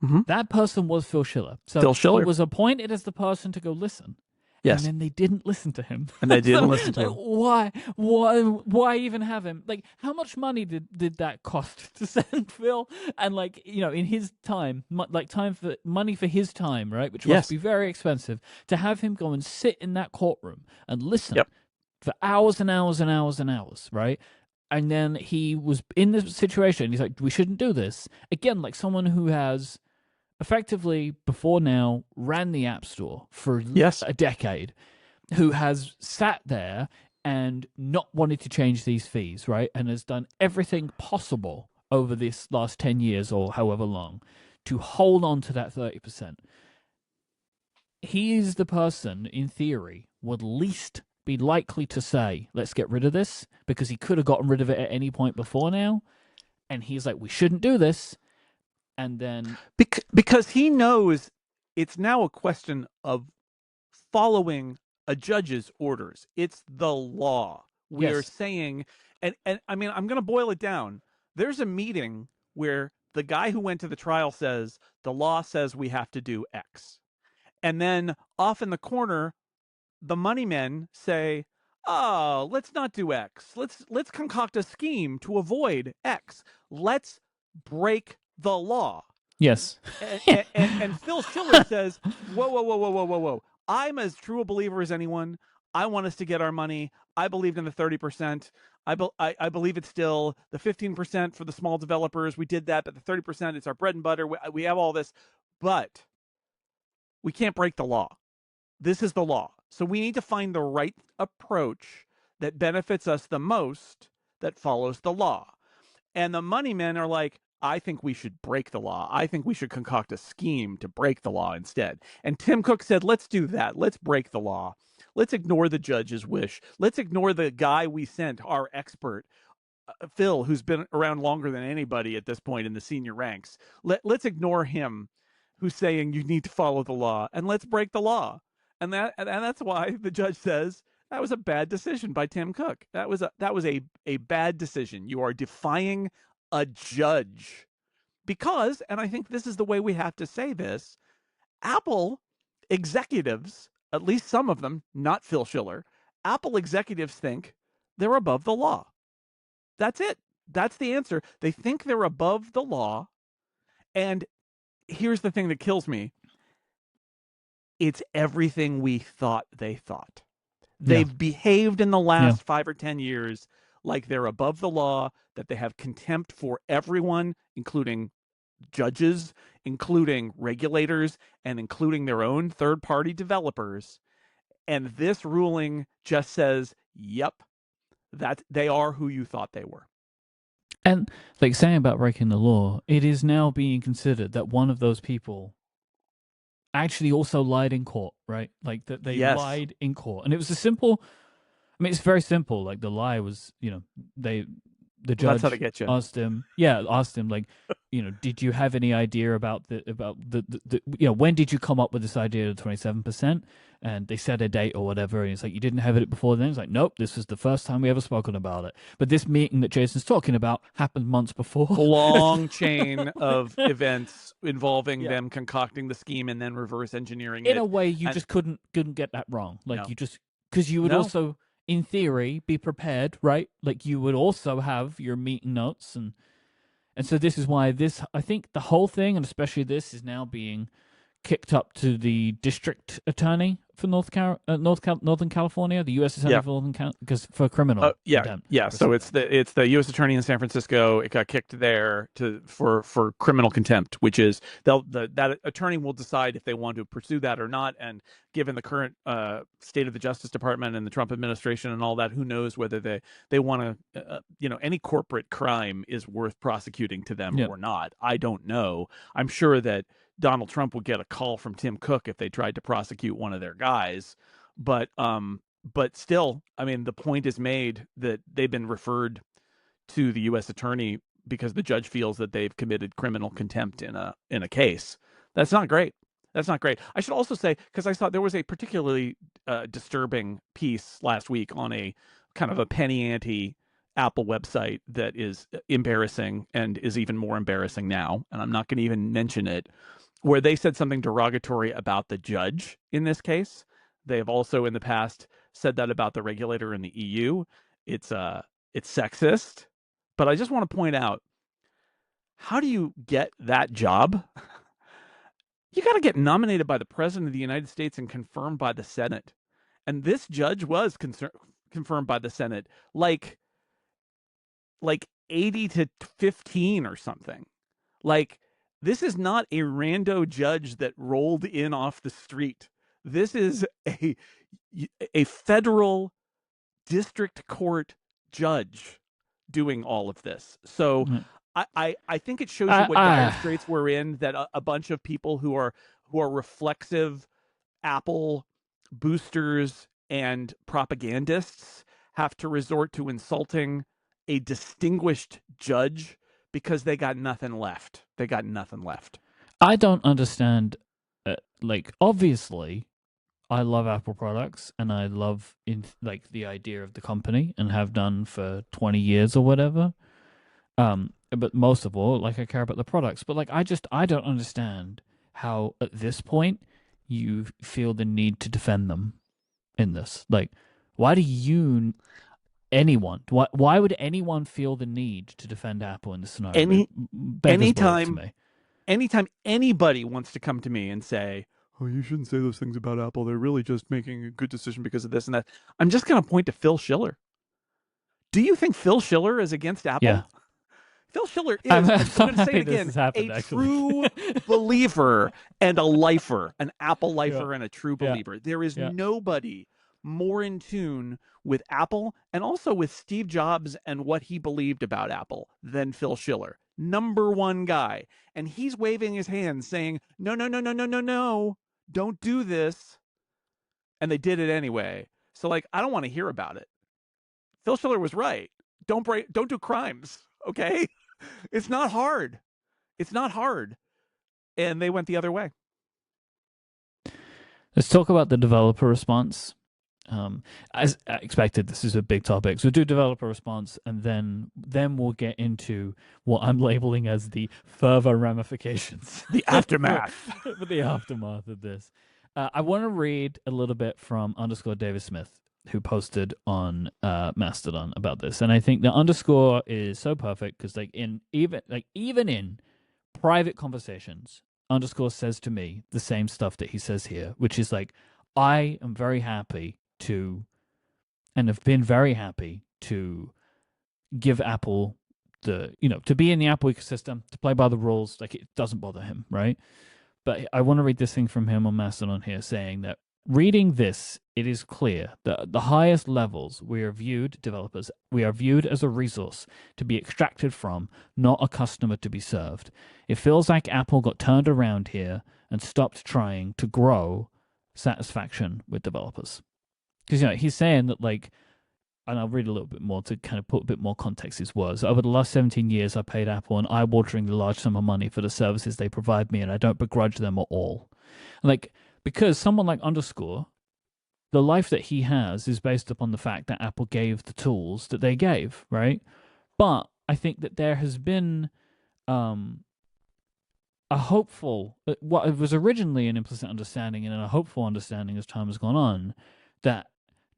[SPEAKER 2] Mm-hmm.
[SPEAKER 1] That person was Phil Schiller. So
[SPEAKER 2] Phil Schiller
[SPEAKER 1] he was appointed as the person to go listen.
[SPEAKER 2] Yes.
[SPEAKER 1] And then they didn't listen to him.
[SPEAKER 2] And they didn't listen to him.
[SPEAKER 1] Why even have him? Like, how much money did that cost to send Phil? And like, in his time, like money for his time, right? Which must be very expensive to have him go and sit in that courtroom and listen for hours and hours and hours and hours, right? And then he was in this situation. He's like, we shouldn't do this. Again, like someone who has effectively before now ran the App Store for a decade, who has sat there and not wanted to change these fees, right? And has done everything possible over this last 10 years or however long to hold on to that 30%. He is the person, in theory, would least be likely to say, let's get rid of this, because he could have gotten rid of it at any point before now. And he's like, we shouldn't do this. And then
[SPEAKER 2] because he knows it's now a question of following a judge's orders. It's the law. We're saying, and I mean, I'm going to boil it down. There's a meeting where the guy who went to the trial says, the law says we have to do X. And then off in the corner, the money men say, oh, let's not do X. Let's concoct a scheme to avoid X. Let's break the law.
[SPEAKER 1] Yes.
[SPEAKER 2] And Phil Schiller says, whoa. I'm as true a believer as anyone. I want us to get our money. I believed in the 30%. I believe it's still the 15% for the small developers. We did that, but the 30%, it's our bread and butter. We have all this, but we can't break the law. This is the law. So we need to find the right approach that benefits us the most, that follows the law. And the money men are like, I think we should break the law. I think we should concoct a scheme to break the law instead. And Tim Cook said, let's do that. Let's break the law. Let's ignore the judge's wish. Let's ignore the guy we sent, our expert, Phil, who's been around longer than anybody at this point in the senior ranks. Let's ignore him, who's saying you need to follow the law, and let's break the law. And that's why the judge says that was a bad decision by Tim Cook. That was a bad decision. You are defying a judge because, and I think this is the way we have to say this, Apple executives, at least some of them, not Phil Schiller, Apple executives think they're above the law. That's it. That's the answer. They think they're above the law. And here's the thing that kills me. It's everything we thought they thought. They've behaved in the last 5 or 10 years like they're above the law, that they have contempt for everyone, including judges, including regulators, and including their own third-party developers. And this ruling just says, yep, that they are who you thought they were.
[SPEAKER 1] And like saying about breaking the law, it is now being considered that one of those people actually also lied in court, right? Like that they lied in court. And it was a simple, I mean, it's very simple. Like the lie was, they the
[SPEAKER 2] Well, that's how to
[SPEAKER 1] judge
[SPEAKER 2] get you.
[SPEAKER 1] asked him like, did you have any idea about when did you come up with this idea of 27%? And they set a date or whatever, and he's like, you didn't have it before then. He's like, nope, this was the first time we ever spoken about it. But this meeting that Jason's talking about happened months before.
[SPEAKER 2] Long chain of events involving
[SPEAKER 1] Yeah.
[SPEAKER 2] them concocting the scheme and then reverse engineering
[SPEAKER 1] In
[SPEAKER 2] it.
[SPEAKER 1] a way, you
[SPEAKER 2] And
[SPEAKER 1] just couldn't get that wrong. Like
[SPEAKER 2] no,
[SPEAKER 1] you just because you would
[SPEAKER 2] no,
[SPEAKER 1] also, in theory, be prepared, right? Like you would also have your meeting notes and so this is why this I think the whole thing and especially this is now being kicked up to the district attorney for Northern California, the U.S. attorney
[SPEAKER 2] yeah.
[SPEAKER 1] for because for criminal
[SPEAKER 2] Yeah,
[SPEAKER 1] contempt
[SPEAKER 2] yeah. So
[SPEAKER 1] proceedings.
[SPEAKER 2] it's the U.S. attorney in San Francisco. It got kicked there for criminal contempt, which is that attorney will decide if they want to pursue that or not. And given the current state of the Justice Department and the Trump administration and all that, who knows whether they want to any corporate crime is worth prosecuting to them
[SPEAKER 1] Yep.
[SPEAKER 2] or not. I don't know. I'm sure that Donald Trump would get a call from Tim Cook if they tried to prosecute one of their guys, but still, I mean, the point is made that they've been referred to the U.S. attorney because the judge feels that they've committed criminal contempt in a case. That's not great. That's not great. I should also say, because I thought there was a particularly disturbing piece last week on a kind of a penny ante Apple website that is embarrassing and is even more embarrassing now. And I'm not going to even mention it, where they said something derogatory about the judge in this case. They have also in the past said that about the regulator in the EU. It's sexist, but I just want to point out, how do you get that job? You got to get nominated by the president of the United States and confirmed by the Senate. And this judge was confirmed by the Senate like 80 to 15 or something. Like, this is not a rando judge that rolled in off the street. This is a federal district court judge doing all of this. So I think it shows you what dire straits we're in, that a bunch of people who are reflexive Apple boosters and propagandists have to resort to insulting a distinguished judge because they got nothing left. They got nothing left.
[SPEAKER 1] I don't understand. Like, obviously, I love Apple products and I love like the idea of the company and have done for 20 years or whatever. But most of all, like I care about the products. But like I don't understand how at this point you feel the need to defend them in this. Like, why do you why would anyone feel the need to defend Apple in this scenario? Beggars belief to me.
[SPEAKER 2] Anytime anybody wants to come to me and say, "Oh, you shouldn't say those things about Apple. They're really just making a good decision because of this and that," I'm just going to point to Phil Schiller. Do you think Phil Schiller is against Apple?
[SPEAKER 1] Yeah.
[SPEAKER 2] Phil Schiller is,
[SPEAKER 1] I'm
[SPEAKER 2] going to say it again, true believer and a lifer, an Apple lifer and a true believer. There is nobody more in tune with Apple and also with Steve Jobs and what he believed about Apple than Phil Schiller. Number one guy. And he's waving his hands saying, no, no, no, no, no, no, no, don't do this. And they did it anyway. So, like, I don't want to hear about it. Phil Schiller was right. Don't do crimes, okay? It's not hard. It's not hard. And they went the other way.
[SPEAKER 1] Let's talk about the developer response. As expected, this is a big topic. So do developer response, and then we'll get into what I'm labeling as the further ramifications,
[SPEAKER 2] the aftermath,
[SPEAKER 1] for the aftermath of this. I want to read a little bit from _David Smith, who posted on Mastodon about this, and I think the underscore is so perfect because even in private conversations, underscore says to me the same stuff that he says here, which is like, I am very happy to, and have been very happy to give Apple to be in the Apple ecosystem, to play by the rules. Like, it doesn't bother him, right? But I want to read this thing from him on Mastodon here saying that reading this, it is clear that at the highest levels, we are viewed as a resource to be extracted from, not a customer to be served. It feels like Apple got turned around here and stopped trying to grow satisfaction with developers. Because he's saying that, like, and I'll read a little bit more to kind of put a bit more context his words. Over the last 17 years, I paid Apple an eye-wateringly large sum of money for the services they provide me, and I don't begrudge them at all. Like, because someone like Underscore, the life that he has is based upon the fact that Apple gave the tools that they gave, right? But I think that there has been um, a hopeful, what it was originally an implicit understanding and a hopeful understanding as time has gone on, that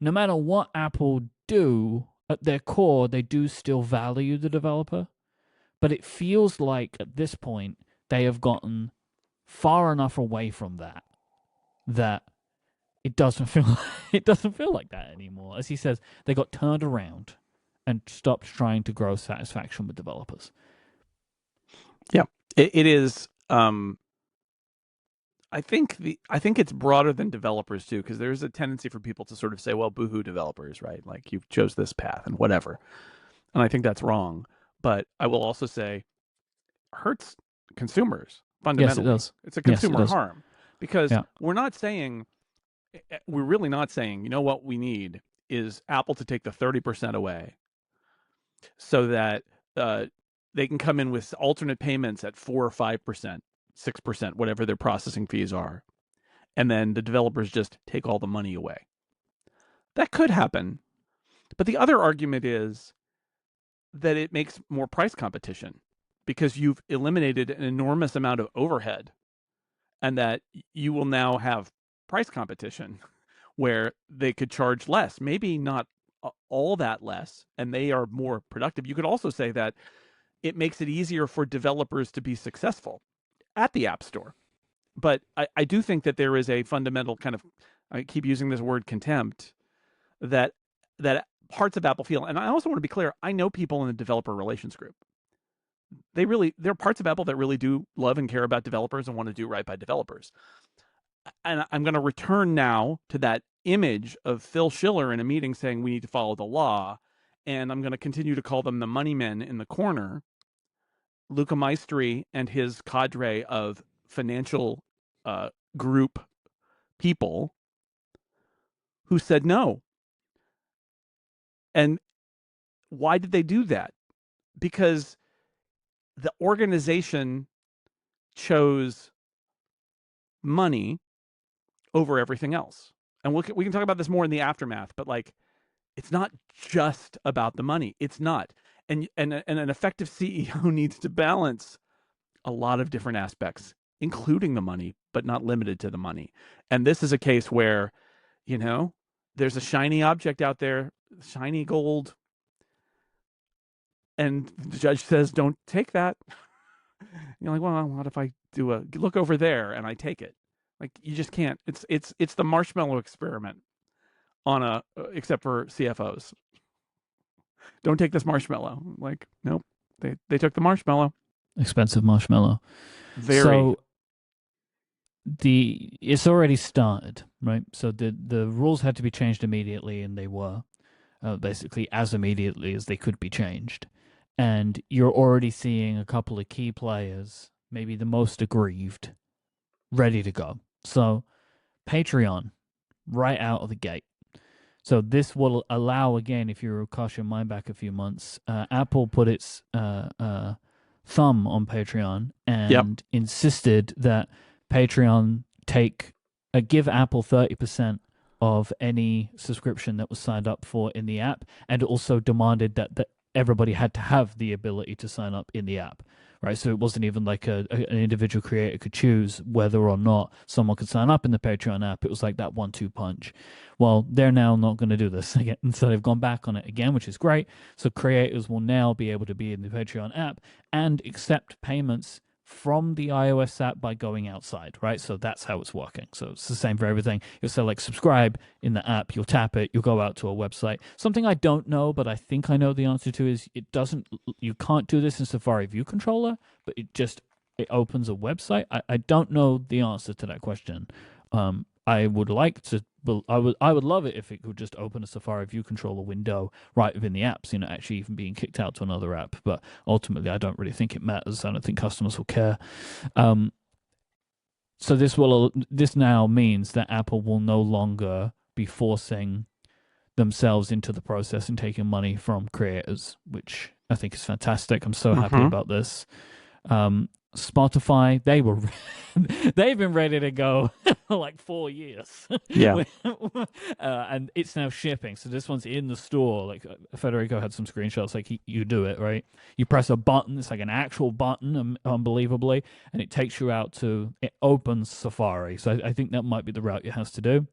[SPEAKER 1] no matter what Apple do, at their core, they do still value the developer. But it feels like at this point, they have gotten far enough away from that that it doesn't feel it doesn't feel like that anymore. As he says, they got turned around and stopped trying to grow satisfaction with developers.
[SPEAKER 2] Yeah, it is. I think it's broader than developers too, because there's a tendency for people to sort of say, "Well, boohoo, developers, right? Like you chose this path and whatever," and I think that's wrong. But I will also say, hurts consumers
[SPEAKER 1] Yes, it
[SPEAKER 2] fundamentally.
[SPEAKER 1] does.
[SPEAKER 2] It's a
[SPEAKER 1] Yes, it
[SPEAKER 2] consumer
[SPEAKER 1] does.
[SPEAKER 2] harm because
[SPEAKER 1] Yeah.
[SPEAKER 2] we're really not saying, you know what we need is Apple to take the 30% away so that uh, they can come in with alternate payments at 4 or 5%, 6%, whatever their processing fees are. And then the developers just take all the money away. That could happen. But the other argument is that it makes more price competition because you've eliminated an enormous amount of overhead and that you will now have price competition where they could charge less, maybe not all that less, and they are more productive. You could also say that it makes it easier for developers to be successful at the App Store. But I do think that there is a fundamental kind of, I keep using this word contempt, that parts of Apple feel. And I also want to be clear, I know people in the developer relations group. There are parts of Apple that really do love and care about developers and want to do right by developers. And I'm going to return now to that image of Phil Schiller in a meeting saying we need to follow the law. And I'm going to continue to call them the money men in the corner. Luca Maestri and his cadre of financial group people who said no. And why did they do that? Because the organization chose money over everything else. And we can talk about this more in the aftermath, but like, it's not just about the money. It's not. And an effective CEO needs to balance a lot of different aspects, including the money, but not limited to the money. And this is a case where, you know, there's a shiny object out there, shiny gold, and the judge says, "Don't take that." You're like, "Well, what if I do a look over there and I take it?" Like, you just can't. It's the marshmallow experiment on except for CFOs. Don't take this marshmallow. Like, nope. They took the marshmallow.
[SPEAKER 1] Expensive marshmallow.
[SPEAKER 2] Very.
[SPEAKER 1] So it's already started, right? So the rules had to be changed immediately, and they were basically as immediately as they could be changed. And you're already seeing a couple of key players, maybe the most aggrieved, ready to go. So Patreon, right out of the gate. So this will allow, again, if you cast your mind back a few months, Apple put its thumb on Patreon
[SPEAKER 2] Yep.
[SPEAKER 1] and insisted that Patreon give Apple 30% of any subscription that was signed up for in the app, and also demanded that everybody had to have the ability to sign up in the app. Right, so it wasn't even like an individual creator could choose whether or not someone could sign up in the Patreon app. It was like that 1-2 punch. Well, they're now not going to do this again, and so they've gone back on it again, which is great. So creators will now be able to be in the Patreon app and accept payments from the iOS app by going outside, right? So that's how it's working. So it's the same for everything. You'll say like subscribe in the app, you'll tap it, you'll go out to a website. Something I don't know, but I think I know the answer to is you can't do this in Safari View Controller, but it opens a website. I don't know the answer to that question. I would like to. I would love it if it could just open a Safari View Controller window right within the apps, actually even being kicked out to another app. But ultimately, I don't really think it matters. I don't think customers will care. So this now means that Apple will no longer be forcing themselves into the process and taking money from creators, which I think is fantastic. I'm so happy
[SPEAKER 2] Mm-hmm.
[SPEAKER 1] about this. Spotify, they've been ready to go for like 4 years.
[SPEAKER 2] Yeah.
[SPEAKER 1] And it's now shipping. So this one's in the store. Like Federico had some screenshots. Like you do it, right? You press a button. It's like an actual button, unbelievably, and it takes you out to. It opens Safari. So I think that might be the route it has to do,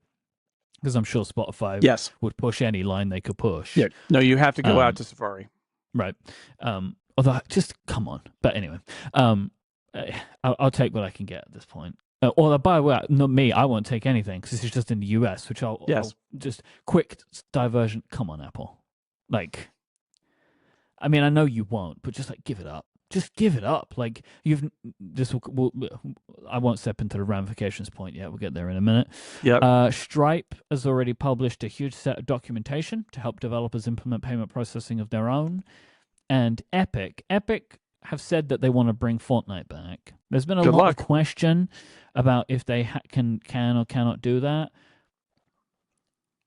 [SPEAKER 1] because I'm sure Spotify
[SPEAKER 2] Yes.
[SPEAKER 1] would push any line they could push.
[SPEAKER 2] Yeah. No, you have to go out to Safari.
[SPEAKER 1] Right. Although, just come on. But anyway, I'll take what I can get at this point. Or by the way, not me. I won't take anything because this is just in the US, which I'll just quick diversion. Come on, Apple. Like, I mean, I know you won't, but just like give it up. Just give it up. Like I won't step into the ramifications point yet. We'll get there in a minute.
[SPEAKER 2] Yeah.
[SPEAKER 1] Stripe has already published a huge set of documentation to help developers implement payment processing of their own. And Epic have said that they want to bring Fortnite back. There's been a lot of question about if they can or cannot do that.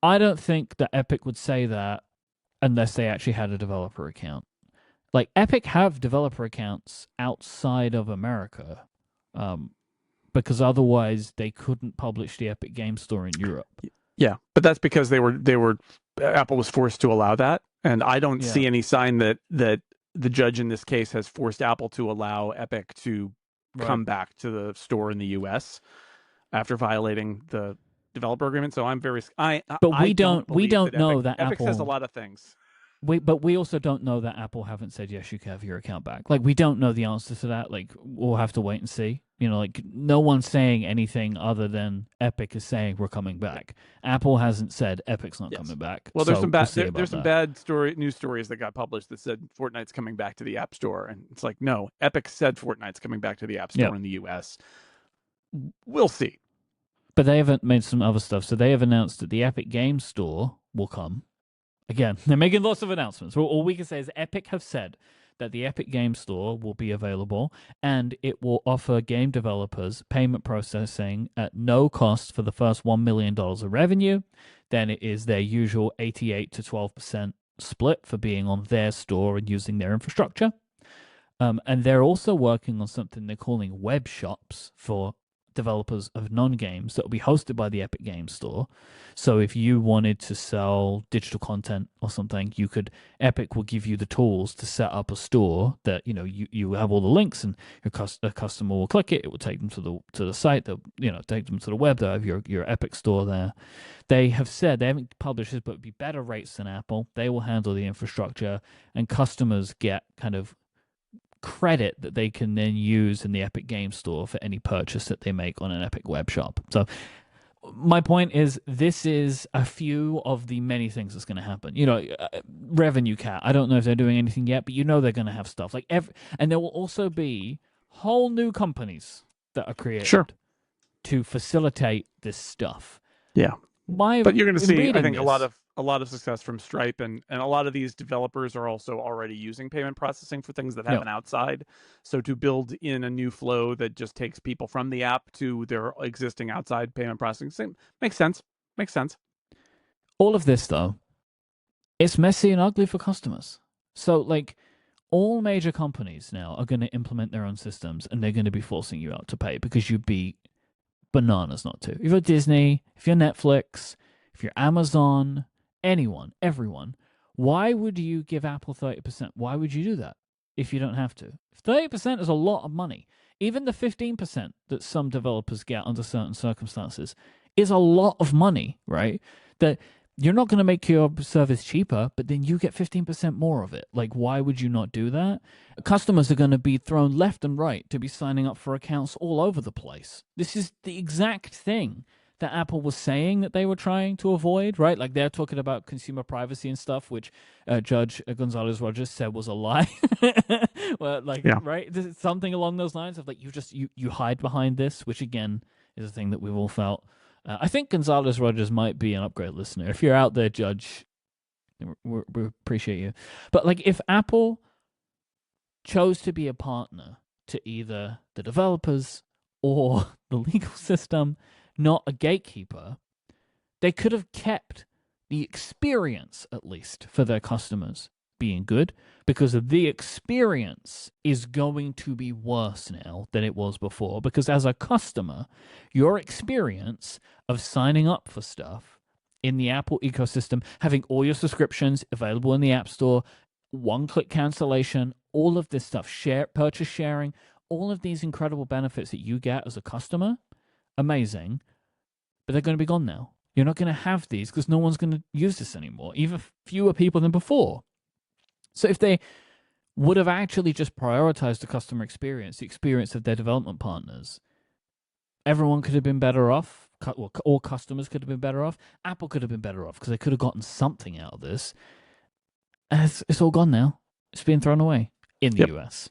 [SPEAKER 1] I don't think that Epic would say that unless they actually had a developer account. Like, Epic have developer accounts outside of America, because otherwise they couldn't publish the Epic Game Store in Europe.
[SPEAKER 2] Yeah, but that's because Apple was forced to allow that, and I don't see any sign that the judge in this case has forced Apple to allow Epic to come back to the store in the U.S. after violating the developer agreement. So I'm very. We don't know that Epic says a lot of things.
[SPEAKER 1] But we also don't know that Apple haven't said yes, you can have your account back. Like, we don't know the answer to that. Like, we'll have to wait and see. You know, like, no one's saying anything other than Epic is saying we're coming back. Apple hasn't said Epic's not coming back.
[SPEAKER 2] Well, there's some bad news stories that got published that said Fortnite's coming back to the App Store, and it's like, no, Epic said Fortnite's coming back to the App Store in the US. We'll see.
[SPEAKER 1] But they haven't made some other stuff. So they have announced that the Epic Game Store will come. Again, they're making lots of announcements. All we can say is Epic have said that the Epic Game Store will be available, and it will offer game developers payment processing at no cost for the first $1 million of revenue. Then it is their usual 88 to 12% split for being on their store and using their infrastructure. And they're also working on something they're calling web shops for developers of non-games that will be hosted by the Epic Games Store. So if you wanted to sell digital content or something, Epic will give you the tools to set up a store that, you have all the links, and a customer will click it. It will take them to the site. They'll, take them to the web. They'll have your Epic store there. They have said, they haven't published this, but it'd be better rates than Apple. They will handle the infrastructure, and customers get kind of credit that they can then use in the Epic Game Store for any purchase that they make on an Epic web shop. So my point is, this is a few of the many things that's going to happen. Revenue cap. I don't know if they're doing anything yet, but they're going to have stuff like and there will also be whole new companies that are created to facilitate this stuff.
[SPEAKER 2] Yeah. But you're going to see, I think, a lot of success from Stripe, and a lot of these developers are also already using payment processing for things that have an outside. So to build in a new flow that just takes people from the app to their existing outside payment processing makes sense.
[SPEAKER 1] All of this, though, it's messy and ugly for customers. So, like, all major companies now are going to implement their own systems, and they're going to be forcing you out to pay because you'd be bananas not to. If you're Disney, if you're Netflix, if you're Amazon, everyone, why would you give Apple 30%? Why would you do that if you don't have to? 30% is a lot of money. Even the 15% that some developers get under certain circumstances is a lot of money, right? That you're not going to make your service cheaper, but then you get 15% more of it. Like, why would you not do that? Customers are going to be thrown left and right to be signing up for accounts all over the place. This is the exact thing that Apple was saying that they were trying to avoid, right? Like, they're talking about consumer privacy and stuff, which Judge Gonzalez-Rogers said was a lie. Well, right? Something along those lines of, like, you hide behind this, which again is a thing that we've all felt. I think Gonzalez-Rogers might be an upgrade listener. If you're out there, Judge, we appreciate you. But, like, if Apple chose to be a partner to either the developers or the legal system, not a gatekeeper, they could have kept the experience, at least, for their customers being good, because the experience is going to be worse now than it was before. Because as a customer, your experience of signing up for stuff in the Apple ecosystem, having all your subscriptions available in the App Store, one-click cancellation, all of this stuff, purchase sharing, all of these incredible benefits that you get as a customer, amazing, but they're going to be gone now. You're not going to have these because no one's going to use this anymore, even fewer people than before. So if they would have actually just prioritized the customer experience, the experience of their development partners, everyone could have been better off. All customers could have been better off. Apple could have been better off because they could have gotten something out of this. And it's all gone now. It's been thrown away in the US.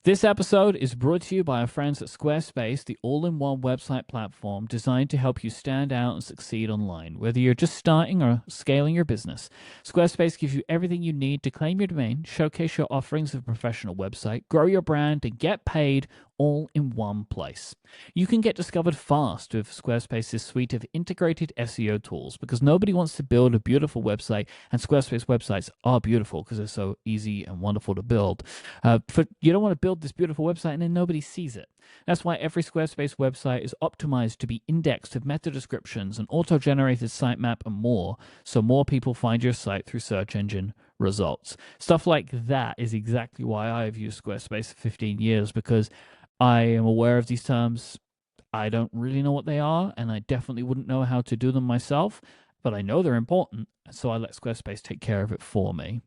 [SPEAKER 1] This episode is brought to you by our friends at Squarespace, the all-in-one website platform designed to help you stand out and succeed online. Whether you're just starting or scaling your business, Squarespace gives you everything you need to claim your domain, showcase your offerings of a professional website, grow your brand, and get paid all in one place. You can get discovered fast with Squarespace's suite of integrated SEO tools because nobody wants to build a beautiful website, and Squarespace websites are beautiful because they're so easy and wonderful to build. You don't want to build this beautiful website and then nobody sees it. That's why every Squarespace website is optimized to be indexed with meta descriptions, an auto-generated sitemap, and more, so more people find your site through search engine results. Stuff like that is exactly why I've used Squarespace for 15 years, because I am aware of these terms. I don't really know what they are, and I definitely wouldn't know how to do them myself, but I know they're important, so I let Squarespace take care of it for me.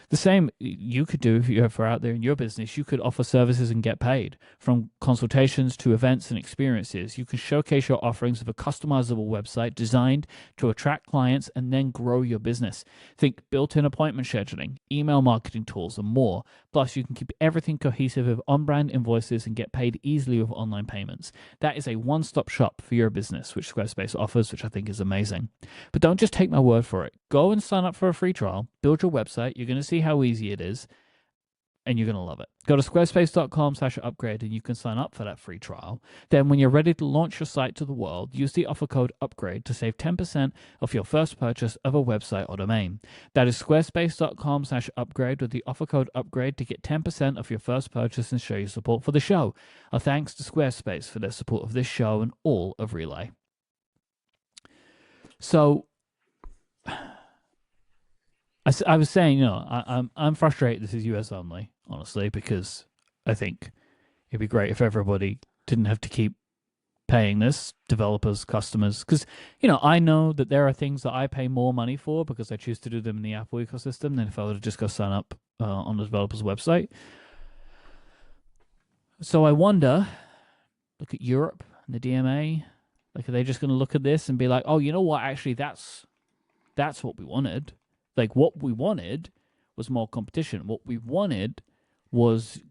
[SPEAKER 1] The same you could do if you're out there in your business. You could offer services and get paid. From consultations to events and experiences, you can showcase your offerings of a customizable website designed to attract clients and then grow your business. Think built-in appointment scheduling, email marketing tools, and more. Plus, you can keep everything cohesive with on-brand invoices and get paid easily with online payments. That is a one-stop shop for your business, which Squarespace offers, which I think is amazing. But don't just take my word for it. Go and sign up for a free trial. Build your website. You're going to see how easy it is, and you're going to love it. Go to squarespace.com/upgrade and you can sign up for that free trial. Then when you're ready to launch your site to the world, use the offer code UPGRADE to save 10% off your first purchase of a website or domain. That is squarespace.com/upgrade with the offer code UPGRADE to get 10% off your first purchase and show your support for the show. Our thanks to Squarespace for their support of this show and all of Relay. So I was saying, I'm frustrated this is US only, honestly, because I think it'd be great if everybody didn't have to keep paying this, developers, customers, because, I know that there are things that I pay more money for because I choose to do them in the Apple ecosystem than if I were to just go sign up on the developer's website. So I wonder, look at Europe and the DMA, like, are they just going to look at this and be like, oh, you know what, actually, that's what we wanted. Like, what we wanted was more competition. What we wanted was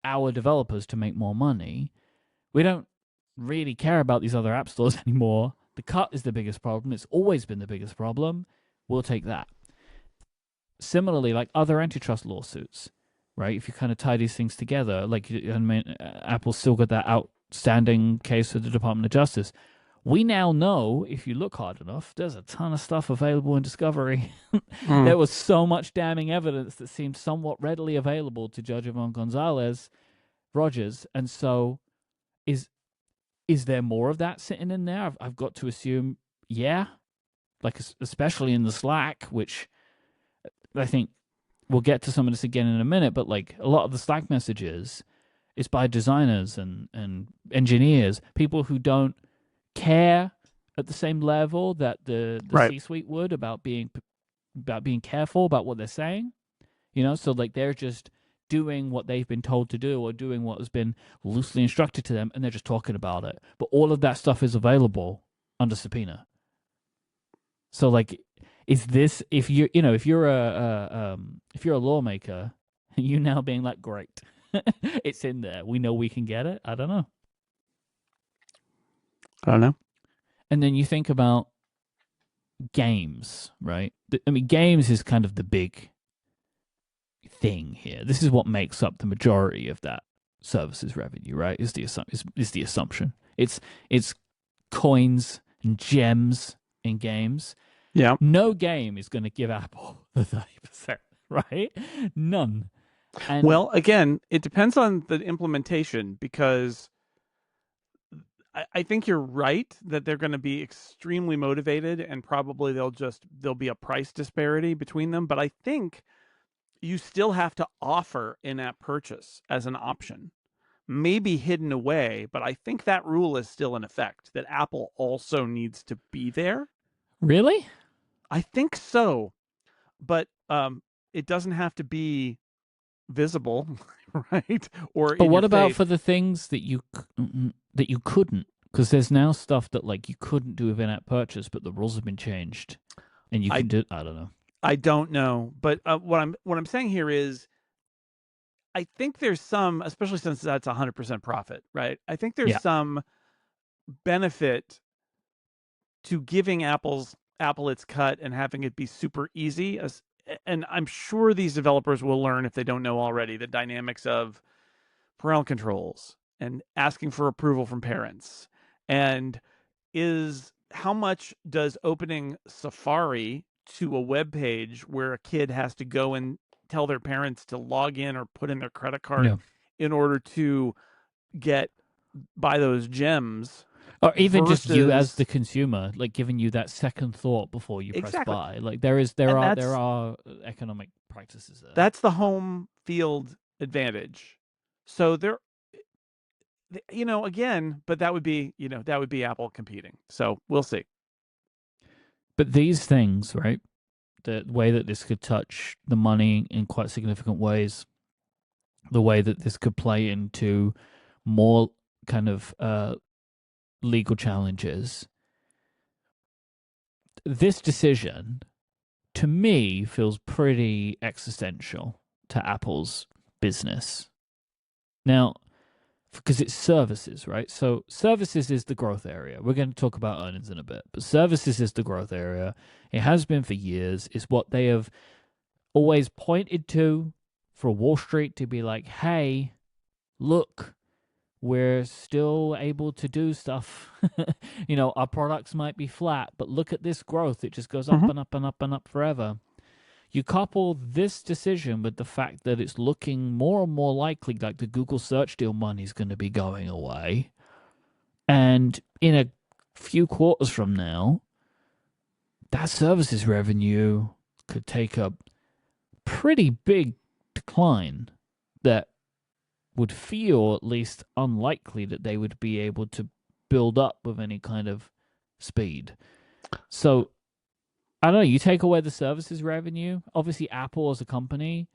[SPEAKER 1] our developers to make more money. We don't really care about these other app stores anymore. The cut is the biggest problem. It's always been the biggest problem. We'll take that. Similarly, like other antitrust lawsuits, right? If you kind of tie these things together, like, Apple's still got that outstanding case with the Department of Justice. We now know, if you look hard enough, there's a ton of stuff available in Discovery. There was so much damning evidence that seemed somewhat readily available to Judge Yvonne Gonzalez Rogers. And so is there more of that sitting in there? I've got to assume, yeah. Like, especially in the Slack, which I think we'll get to some of this again in a minute, but like a lot of the Slack messages is by designers and engineers, people who don't care at the same level that the
[SPEAKER 2] Right.
[SPEAKER 1] C-suite would about being careful about what they're saying, so like they're just doing what they've been told to do or doing what has been loosely instructed to them, and they're just talking about it. But all of that stuff is available under subpoena. So like, is this, if you're a lawmaker, you now being like, great, it's in there, we know we can get it? I don't know. And then you think about games, right? I mean, games is kind of the big thing here. This is what makes up the majority of that services revenue, right? Is the assumption. It's coins and gems in games.
[SPEAKER 2] Yeah.
[SPEAKER 1] No game is going to give Apple the 30%, right? None. And
[SPEAKER 2] Well, again, it depends on the implementation because I think you're right that they're going to be extremely motivated and probably there'll be a price disparity between them. But I think you still have to offer in-app purchase as an option, maybe hidden away, but I think that rule is still in effect that Apple also needs to be there.
[SPEAKER 1] really?
[SPEAKER 2] I think so, but it doesn't have to be visible, right? Or
[SPEAKER 1] But
[SPEAKER 2] in your
[SPEAKER 1] what about
[SPEAKER 2] face.
[SPEAKER 1] for the things that you couldn't? Because there's now stuff that like you couldn't do with in-app purchase, but the rules have been changed, and you
[SPEAKER 2] I
[SPEAKER 1] can do. I don't know.
[SPEAKER 2] I don't know, but what I'm saying here is I think there's some, especially since that's 100% profit, right? I think there's
[SPEAKER 1] Yeah.
[SPEAKER 2] some benefit to giving Apple its cut and having it be super easy. And I'm sure these developers will learn, if they don't know already, the dynamics of parental controls and asking for approval from parents. And is how much does opening Safari to a web page where a kid has to go and tell their parents to log in or put in their credit card
[SPEAKER 1] Yeah.
[SPEAKER 2] in order to get buy those gems
[SPEAKER 1] Or even just you as the
[SPEAKER 2] versus
[SPEAKER 1] consumer, like giving you that second thought before you press
[SPEAKER 2] exactly.
[SPEAKER 1] buy. Like
[SPEAKER 2] And
[SPEAKER 1] there are economic practices there.
[SPEAKER 2] that's the home field advantage. So there, again, but that would be Apple competing. So we'll see.
[SPEAKER 1] But these things, right? The way that this could touch the money in quite significant ways, the way that this could play into more kind of legal challenges. This decision, to me, feels pretty existential to Apple's business. Now, because it's services, right? So services is the growth area. We're going to talk about earnings in a bit, but services is the growth area. It has been for years. It's what they have always pointed to for Wall Street to be like, hey, look, we're still able to do stuff. Our products might be flat, but look at this growth. It just goes up
[SPEAKER 2] Mm-hmm.
[SPEAKER 1] and up and up and up forever. You couple this decision with the fact that it's looking more and more likely like the Google search deal money is going to be going away. And in a few quarters from now, that services revenue could take a pretty big decline that would feel at least unlikely that they would be able to build up with any kind of speed. So I don't know. You take away the services revenue. Obviously, Apple as a company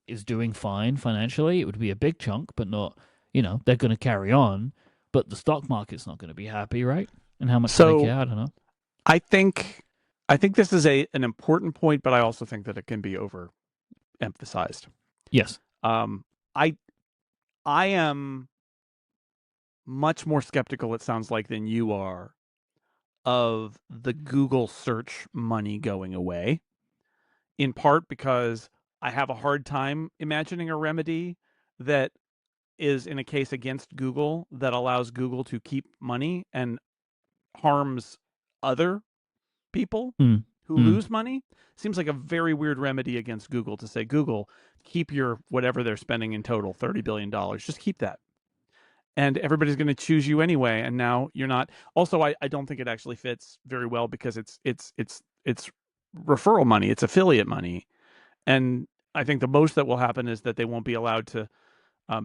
[SPEAKER 1] is doing fine financially. It would be a big chunk, but not. They're going to carry on. But the stock market's not going to be happy, right? And how much do they
[SPEAKER 2] So
[SPEAKER 1] care? I don't know.
[SPEAKER 2] I think I think this is an important point, but I also think that it can be overemphasized.
[SPEAKER 1] Yes.
[SPEAKER 2] Um, I I am much more skeptical, it sounds like, than you are of the Google search money going away, in part because I have a hard time imagining a remedy that is in a case against Google that allows Google to keep money and harms other people
[SPEAKER 1] Mm.
[SPEAKER 2] who
[SPEAKER 1] Mm.
[SPEAKER 2] lose money. Seems like a very weird remedy against Google to say, Google, keep your whatever they're spending in total, $30 billion. Just keep that. And everybody's going to choose you anyway. And now you're not. Also, I don't think it actually fits very well because it's referral money. It's affiliate money. And I think the most that will happen is that they won't be allowed to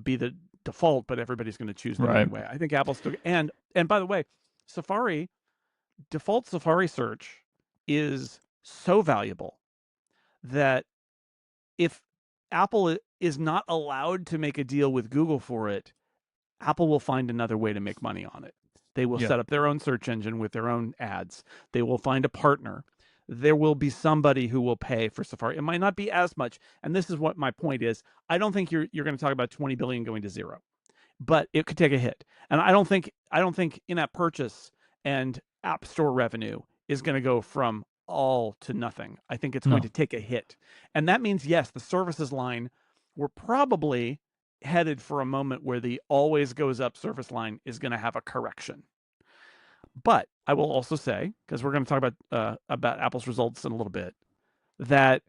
[SPEAKER 2] be the default, but everybody's going to choose them
[SPEAKER 1] Right.
[SPEAKER 2] anyway. I think Apple still and by the way, Safari default Safari search is so valuable that if Apple is not allowed to make a deal with Google for it, Apple will find another way to make money on it. They will
[SPEAKER 1] Yeah.
[SPEAKER 2] set up their own search engine with their own ads. They will find a partner. There will be somebody who will pay for Safari. It might not be as much, and this is what my point is. I don't think you're going to talk about 20 billion going to zero, but it could take a hit. And I don't think in-app purchase and app store revenue is going to go from all to nothing. I think it's going
[SPEAKER 1] No.
[SPEAKER 2] to take a hit. And that means yes, the services line we're probably headed for a moment where the always goes up service line is going to have a correction. But I will also say, because we're going to talk about Apple's results in a little bit, that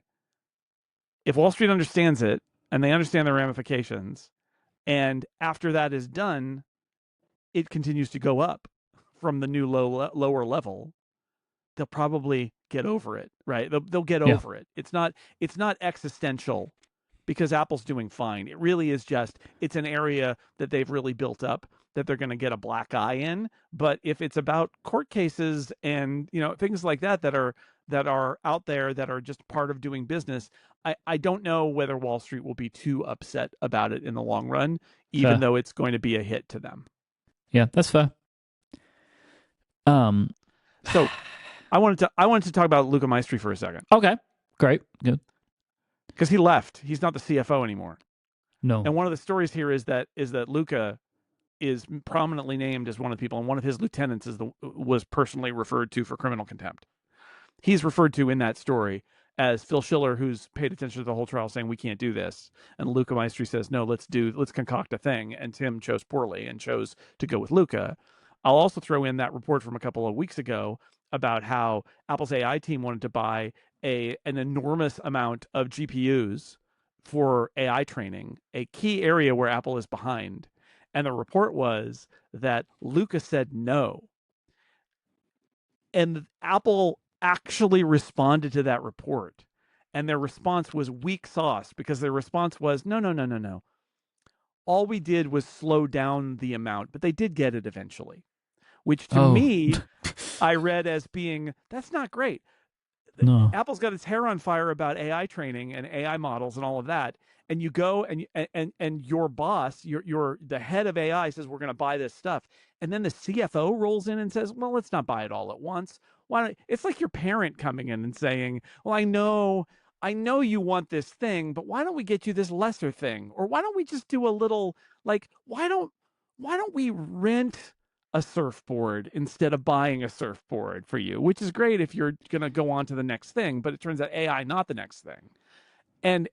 [SPEAKER 2] if Wall Street understands it and they understand the ramifications, and after that is done, it continues to go up from the new lower level, they'll probably get over it, right? They'll get over it. It's not existential because Apple's doing fine. It really is just, it's an area that they've really built up that they're going to get a black eye in. But if it's about court cases and, things like that that are out there that are just part of doing business, I don't know whether Wall Street will be too upset about it in the long run, even though it's going to be a hit to them.
[SPEAKER 1] Yeah, that's fair.
[SPEAKER 2] So I wanted to talk about Luca Maestri for a second.
[SPEAKER 1] Okay, great, good.
[SPEAKER 2] Because he left. He's not the CFO anymore.
[SPEAKER 1] No.
[SPEAKER 2] And one of the stories here is that Luca is prominently named as one of the people, and one of his lieutenants was personally referred to for criminal contempt. He's referred to in that story as Phil Schiller, who's paid attention to the whole trial, saying we can't do this, and Luca Maestri says no, let's concoct a thing, and Tim chose poorly and chose to go with Luca. I'll also throw in that report from a couple of weeks ago about how Apple's AI team wanted to buy an enormous amount of GPUs for AI training, a key area where Apple is behind. And the report was that Luca said no. And Apple actually responded to that report. And their response was weak sauce, because their response was, no. All we did was slow down the amount, but they did get it eventually. Which to me, I read as being, that's not great.
[SPEAKER 1] No.
[SPEAKER 2] Apple's got its hair on fire about AI training and AI models and all of that. And you go and your boss, the head of AI says, we're going to buy this stuff. And then the CFO rolls in and says, well, let's not buy it all at once. It's like your parent coming in and saying, well, I know you want this thing, but why don't we get you this lesser thing? Or why don't we just do a little, like, why don't we rent a surfboard instead of buying a surfboard for you, which is great if you're going to go on to the next thing, but it turns out AI not the next thing. And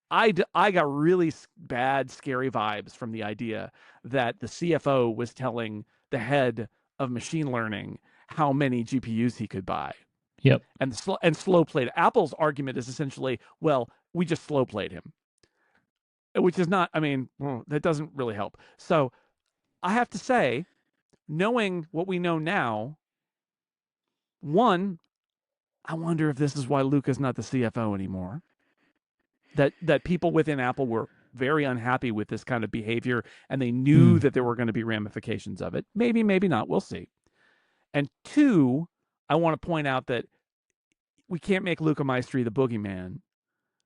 [SPEAKER 2] I got really bad, scary vibes from the idea that the CFO was telling the head of machine learning how many GPUs he could buy.
[SPEAKER 1] Yep.
[SPEAKER 2] And slow played. Apple's argument is essentially, well, we just slow played him, which is not, that doesn't really help. So I have to say, knowing what we know now, one, I wonder if this is why Luca's not the CFO anymore. That people within Apple were very unhappy with this kind of behavior, and they knew that there were going to be ramifications of it. Maybe, maybe not. We'll see. And two, I want to point out that we can't make Luca Maestri the boogeyman,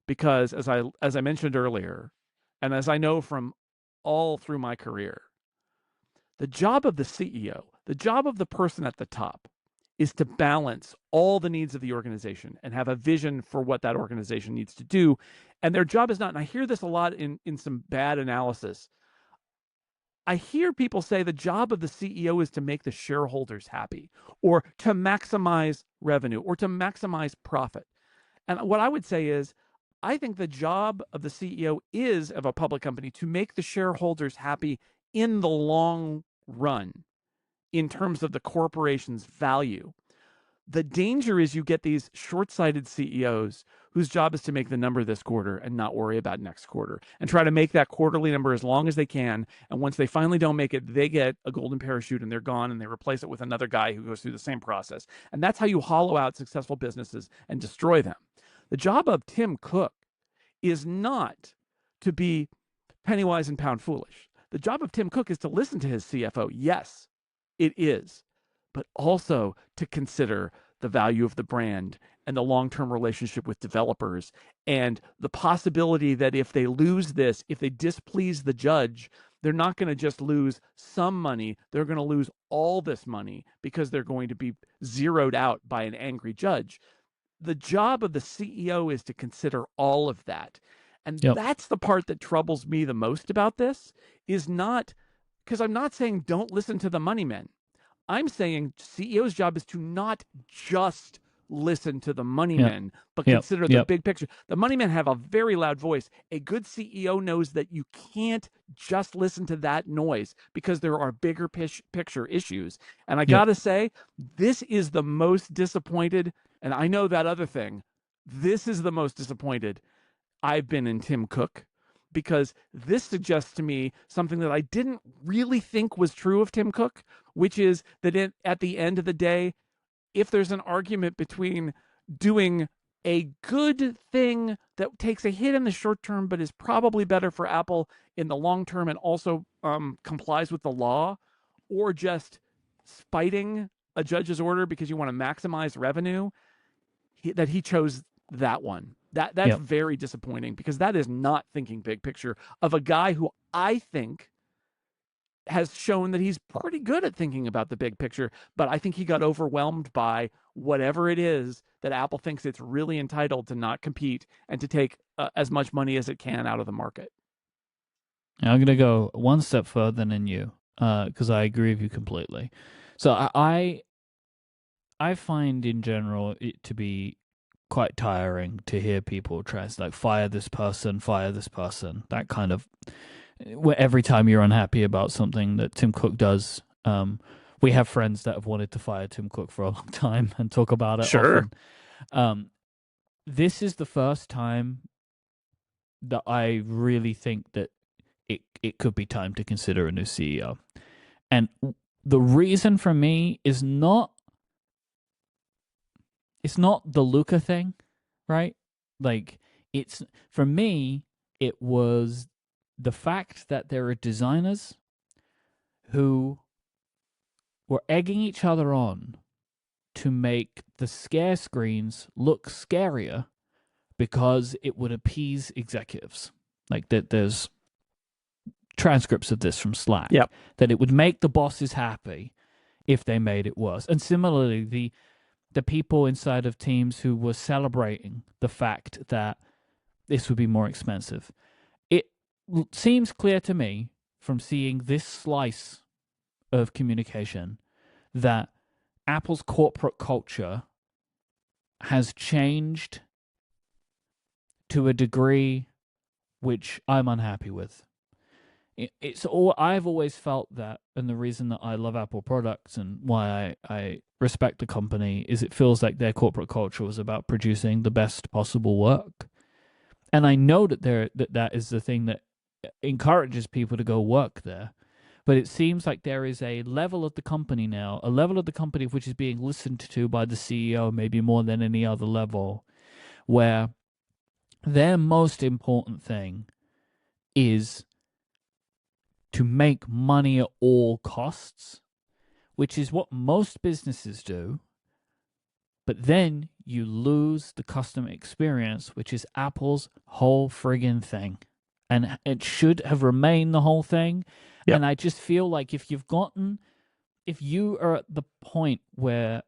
[SPEAKER 2] because as I mentioned earlier, and as I know from all through my career, the job of the CEO, the job of the person at the top, is to balance all the needs of the organization and have a vision for what that organization needs to do. And their job is not, and I hear this a lot in some bad analysis, I hear people say the job of the CEO is to make the shareholders happy, or to maximize revenue, or to maximize profit. And what I would say is, I think the job of the CEO is, of a public company, to make the shareholders happy in the long run, in terms of the corporation's value. The danger is you get these short-sighted CEOs whose job is to make the number this quarter and not worry about next quarter, and try to make that quarterly number as long as they can. And once they finally don't make it, they get a golden parachute and they're gone, and they replace it with another guy who goes through the same process. And that's how you hollow out successful businesses and destroy them. The job of Tim Cook is not to be penny wise and pound foolish. The job of Tim Cook is to listen to his CFO. Yes, it is. But also to consider the value of the brand and the long-term relationship with developers, and the possibility that if they lose this, if they displease the judge, they're not going to just lose some money, they're going to lose all this money because they're going to be zeroed out by an angry judge. The job of the CEO is to consider all of that. And that's the part that troubles me the most about this, is not, because I'm not saying don't listen to the money men. I'm saying CEO's job is to not just listen to the money
[SPEAKER 1] Yep.
[SPEAKER 2] men, but
[SPEAKER 1] Yep.
[SPEAKER 2] consider the
[SPEAKER 1] Yep.
[SPEAKER 2] big picture. The money men have a very loud voice. A good CEO knows that you can't just listen to that noise because there are bigger picture issues. And I
[SPEAKER 1] Yep.
[SPEAKER 2] got to say, this is the most disappointed, and I know that other thing, this is the most disappointed I've been in Tim Cook, because this suggests to me something that I didn't really think was true of Tim Cook, which is that at the end of the day, if there's an argument between doing a good thing that takes a hit in the short term but is probably better for Apple in the long term and also complies with the law, or just spiting a judge's order because you want to maximize revenue, that he chose that one. That's
[SPEAKER 1] Yep.
[SPEAKER 2] very disappointing, because that is not thinking big picture of a guy who I think has shown that he's pretty good at thinking about the big picture, but I think he got overwhelmed by whatever it is that Apple thinks it's really entitled to not compete and to take as much money as it can out of the market.
[SPEAKER 1] Now, I'm going to go one step further than you, because I agree with you completely. So I find in general it to be quite tiring to hear people try to like fire this person, that kind of, where every time you're unhappy about something that Tim Cook does. We have friends that have wanted to fire Tim Cook for a long time and talk about it
[SPEAKER 2] Sure.
[SPEAKER 1] often. This is the first time that I really think that it could be time to consider a new CEO. And the reason for me is it's not the Luca thing, right? Like, it's, for me, it was the fact that there are designers who were egging each other on to make the scare screens look scarier because it would appease executives. Like, that there's transcripts of this from Slack.
[SPEAKER 2] Yep.
[SPEAKER 1] That it would make the bosses happy if they made it worse. And similarly, the people inside of teams who were celebrating the fact that this would be more expensive. It seems clear to me from seeing this slice of communication that Apple's corporate culture has changed to a degree which I'm unhappy with. It's all I've always felt that, and the reason that I love Apple products and why I respect the company is it feels like their corporate culture was about producing the best possible work. And I know that that is the thing that encourages people to go work there. But it seems like there is a level of the company now, a level of the company which is being listened to by the CEO, maybe more than any other level, where their most important thing is to make money at all costs, which is what most businesses do. But then you lose the customer experience, which is Apple's whole friggin' thing. And it should have remained the whole thing.
[SPEAKER 2] Yep.
[SPEAKER 1] And I just feel like if you are at the point where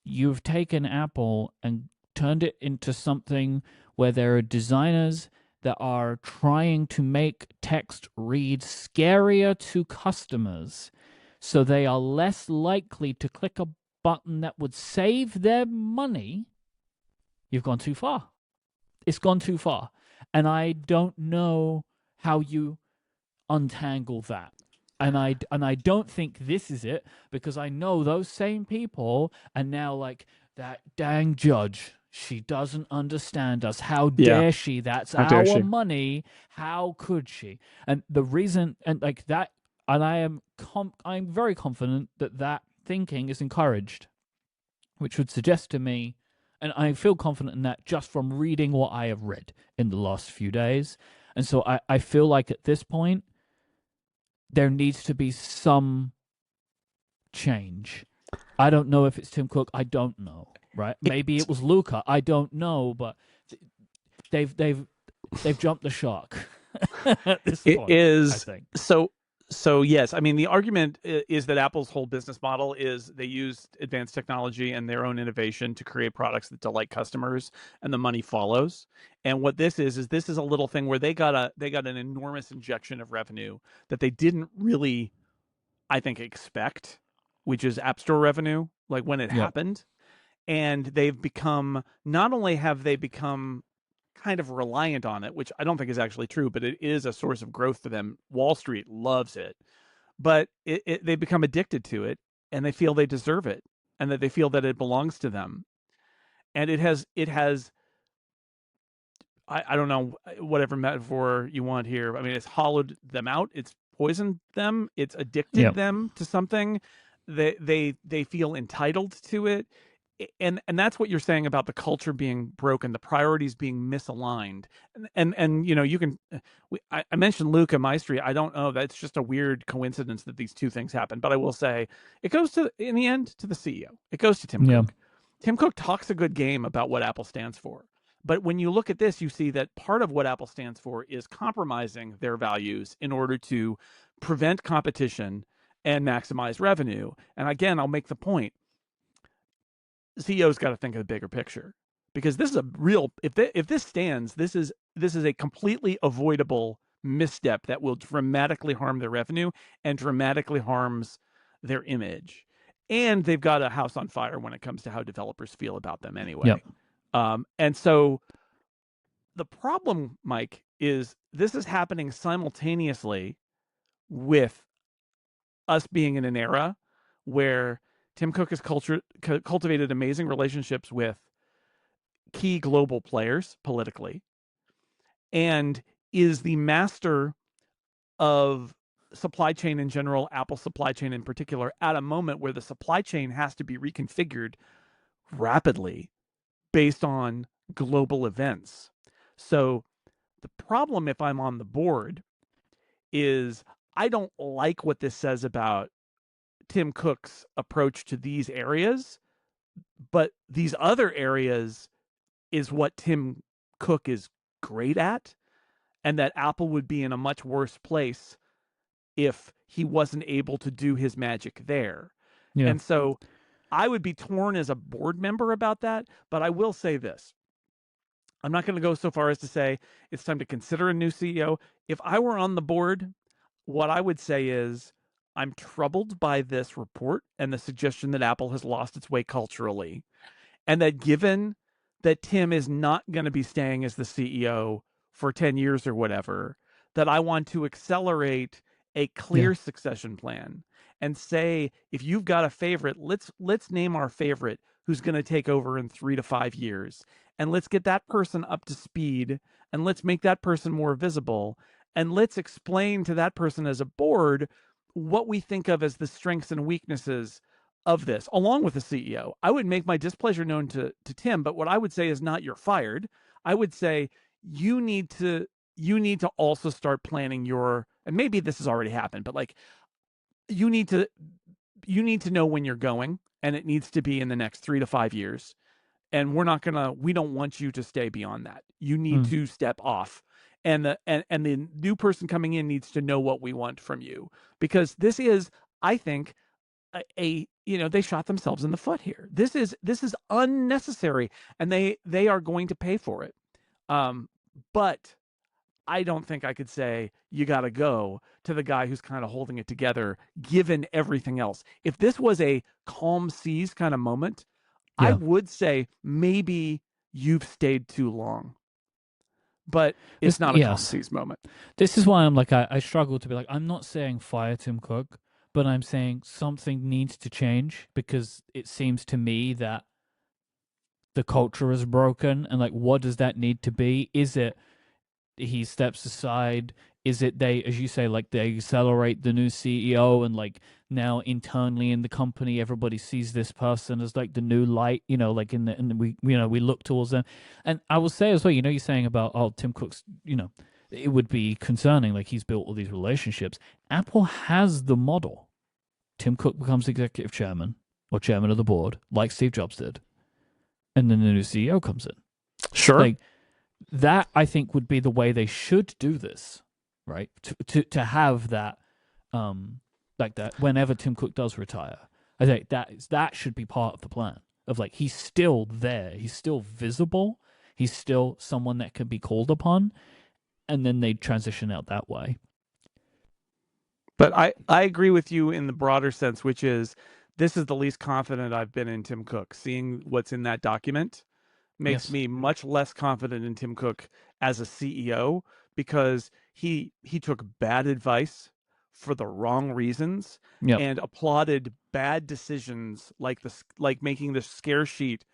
[SPEAKER 1] you've taken Apple and turned it into something where there are designers that are trying to make text read scarier to customers so they are less likely to click a button that would save them money, you've gone too far. It's gone too far. And I don't know how you untangle that. And I don't think this is it, because I know those same people are now like, that dang judge, she doesn't understand us. How dare she? That's our money. How could she? And the reason, and like that, and I'm very confident that that thinking is encouraged, which would suggest to me, and I feel confident in that just from reading what I have read in the last few days. And so I feel like at this point, there needs to be some change. I don't know if it's Tim Cook. I don't know. Right? Maybe it was Luca. I don't know, but they've jumped the shark at this point.
[SPEAKER 2] It is,
[SPEAKER 1] I think.
[SPEAKER 2] So yes, I mean, the argument is that Apple's whole business model is they use advanced technology and their own innovation to create products that delight customers, and the money follows. And what this is this is a little thing where they got an enormous injection of revenue that they didn't really, I think, expect, which is App Store revenue, like when it happened. and they've become, not only have they become kind of reliant on it, which I don't think is actually true, but it is a source of growth for them. Wall Street loves it, but they become addicted to it, and they feel they deserve it, and that they feel that it belongs to them. And it has I don't know, whatever metaphor you want here. I mean, it's hollowed them out. It's poisoned them. It's addicted
[SPEAKER 1] Yep.
[SPEAKER 2] them to something. They feel entitled to it, and that's what you're saying about the culture being broken, the priorities being misaligned, and you can. I mentioned Luca Maestri. I don't know. That's just a weird coincidence that these two things happen. But I will say, it goes to, in the end, to the CEO. It goes to Tim
[SPEAKER 1] Yeah.
[SPEAKER 2] Cook. Tim Cook talks a good game about what Apple stands for. But when you look at this, you see that part of what Apple stands for is compromising their values in order to prevent competition and maximize revenue. And again, I'll make the point, the CEO's got to think of the bigger picture, because this is a real, if this stands, this is a completely avoidable misstep that will dramatically harm their revenue and dramatically harms their image. And they've got a house on fire when it comes to how developers feel about them anyway.
[SPEAKER 1] Yep.
[SPEAKER 2] And so the problem, Mike, is this is happening simultaneously with us being in an era where Tim Cook has cultivated amazing relationships with key global players politically, and is the master of supply chain in general, Apple supply chain in particular, at a moment where the supply chain has to be reconfigured rapidly based on global events. So the problem, if I'm on the board, is I don't like what this says about Tim Cook's approach to these areas, but these other areas is what Tim Cook is great at, and that Apple would be in a much worse place if he wasn't able to do his magic there.
[SPEAKER 1] Yeah.
[SPEAKER 2] And so I would be torn as a board member about that, but I will say this. I'm not going to go so far as to say it's time to consider a new CEO. If I were on the board, what I would say is I'm troubled by this report and the suggestion that Apple has lost its way culturally, and that given that Tim is not going to be staying as the CEO for 10 years or whatever, that I want to accelerate a
[SPEAKER 1] Yeah.
[SPEAKER 2] clear succession plan and say, if you've got a favorite, let's name our favorite who's going to take over in 3 to 5 years, and let's get that person up to speed, and let's make that person more visible, and let's explain to that person as a board what we think of as the strengths and weaknesses of this, along with the CEO. I would make my displeasure known to Tim, but what I would say is not you're fired. I would say you need to also start planning your, and maybe this has already happened, but like you need to know when you're going, and it needs to be in the next 3 to 5 years. And we don't want you to stay beyond that. You need to step off. And the new person coming in needs to know what we want from you, because this is, I think, they shot themselves in the foot here. This is unnecessary, and they are going to pay for it. But I don't think I could say you got to go to the guy who's kind of holding it together, given everything else. If this was a calm seas kind of moment, I
[SPEAKER 1] Yeah.
[SPEAKER 2] would say maybe you've stayed too long. But it's
[SPEAKER 1] This,
[SPEAKER 2] not a calm
[SPEAKER 1] yes.
[SPEAKER 2] seas moment.
[SPEAKER 1] This is why I'm like, I struggle to be like, I'm not saying fire Tim Cook, but I'm saying something needs to change, because it seems to me that the culture is broken. And like, what does that need to be? Is it he steps aside? Is it they, as you say, like they accelerate the new CEO, and like now internally in the company everybody sees this person as like the new light, like we look towards them. And I will say as well, you're saying about, oh, Tim Cook's, it would be concerning, like he's built all these relationships. Apple has the model. Tim Cook becomes executive chairman or chairman of the board, like Steve Jobs did, and then the new CEO comes in.
[SPEAKER 2] Sure.
[SPEAKER 1] Like, that I think would be the way they should do this, right? To have that, like that whenever Tim Cook does retire, I think that should be part of the plan. Of like, he's still there, he's still visible, he's still someone that can be called upon, and then they transition out that way.
[SPEAKER 2] But I agree with you in the broader sense, which is this is the least confident I've been in Tim Cook. Seeing what's in that document makes
[SPEAKER 1] Yes.
[SPEAKER 2] me much less confident in Tim Cook as a CEO, because he took bad advice for the wrong reasons
[SPEAKER 1] Yep.
[SPEAKER 2] and applauded bad decisions, like making the scare sheet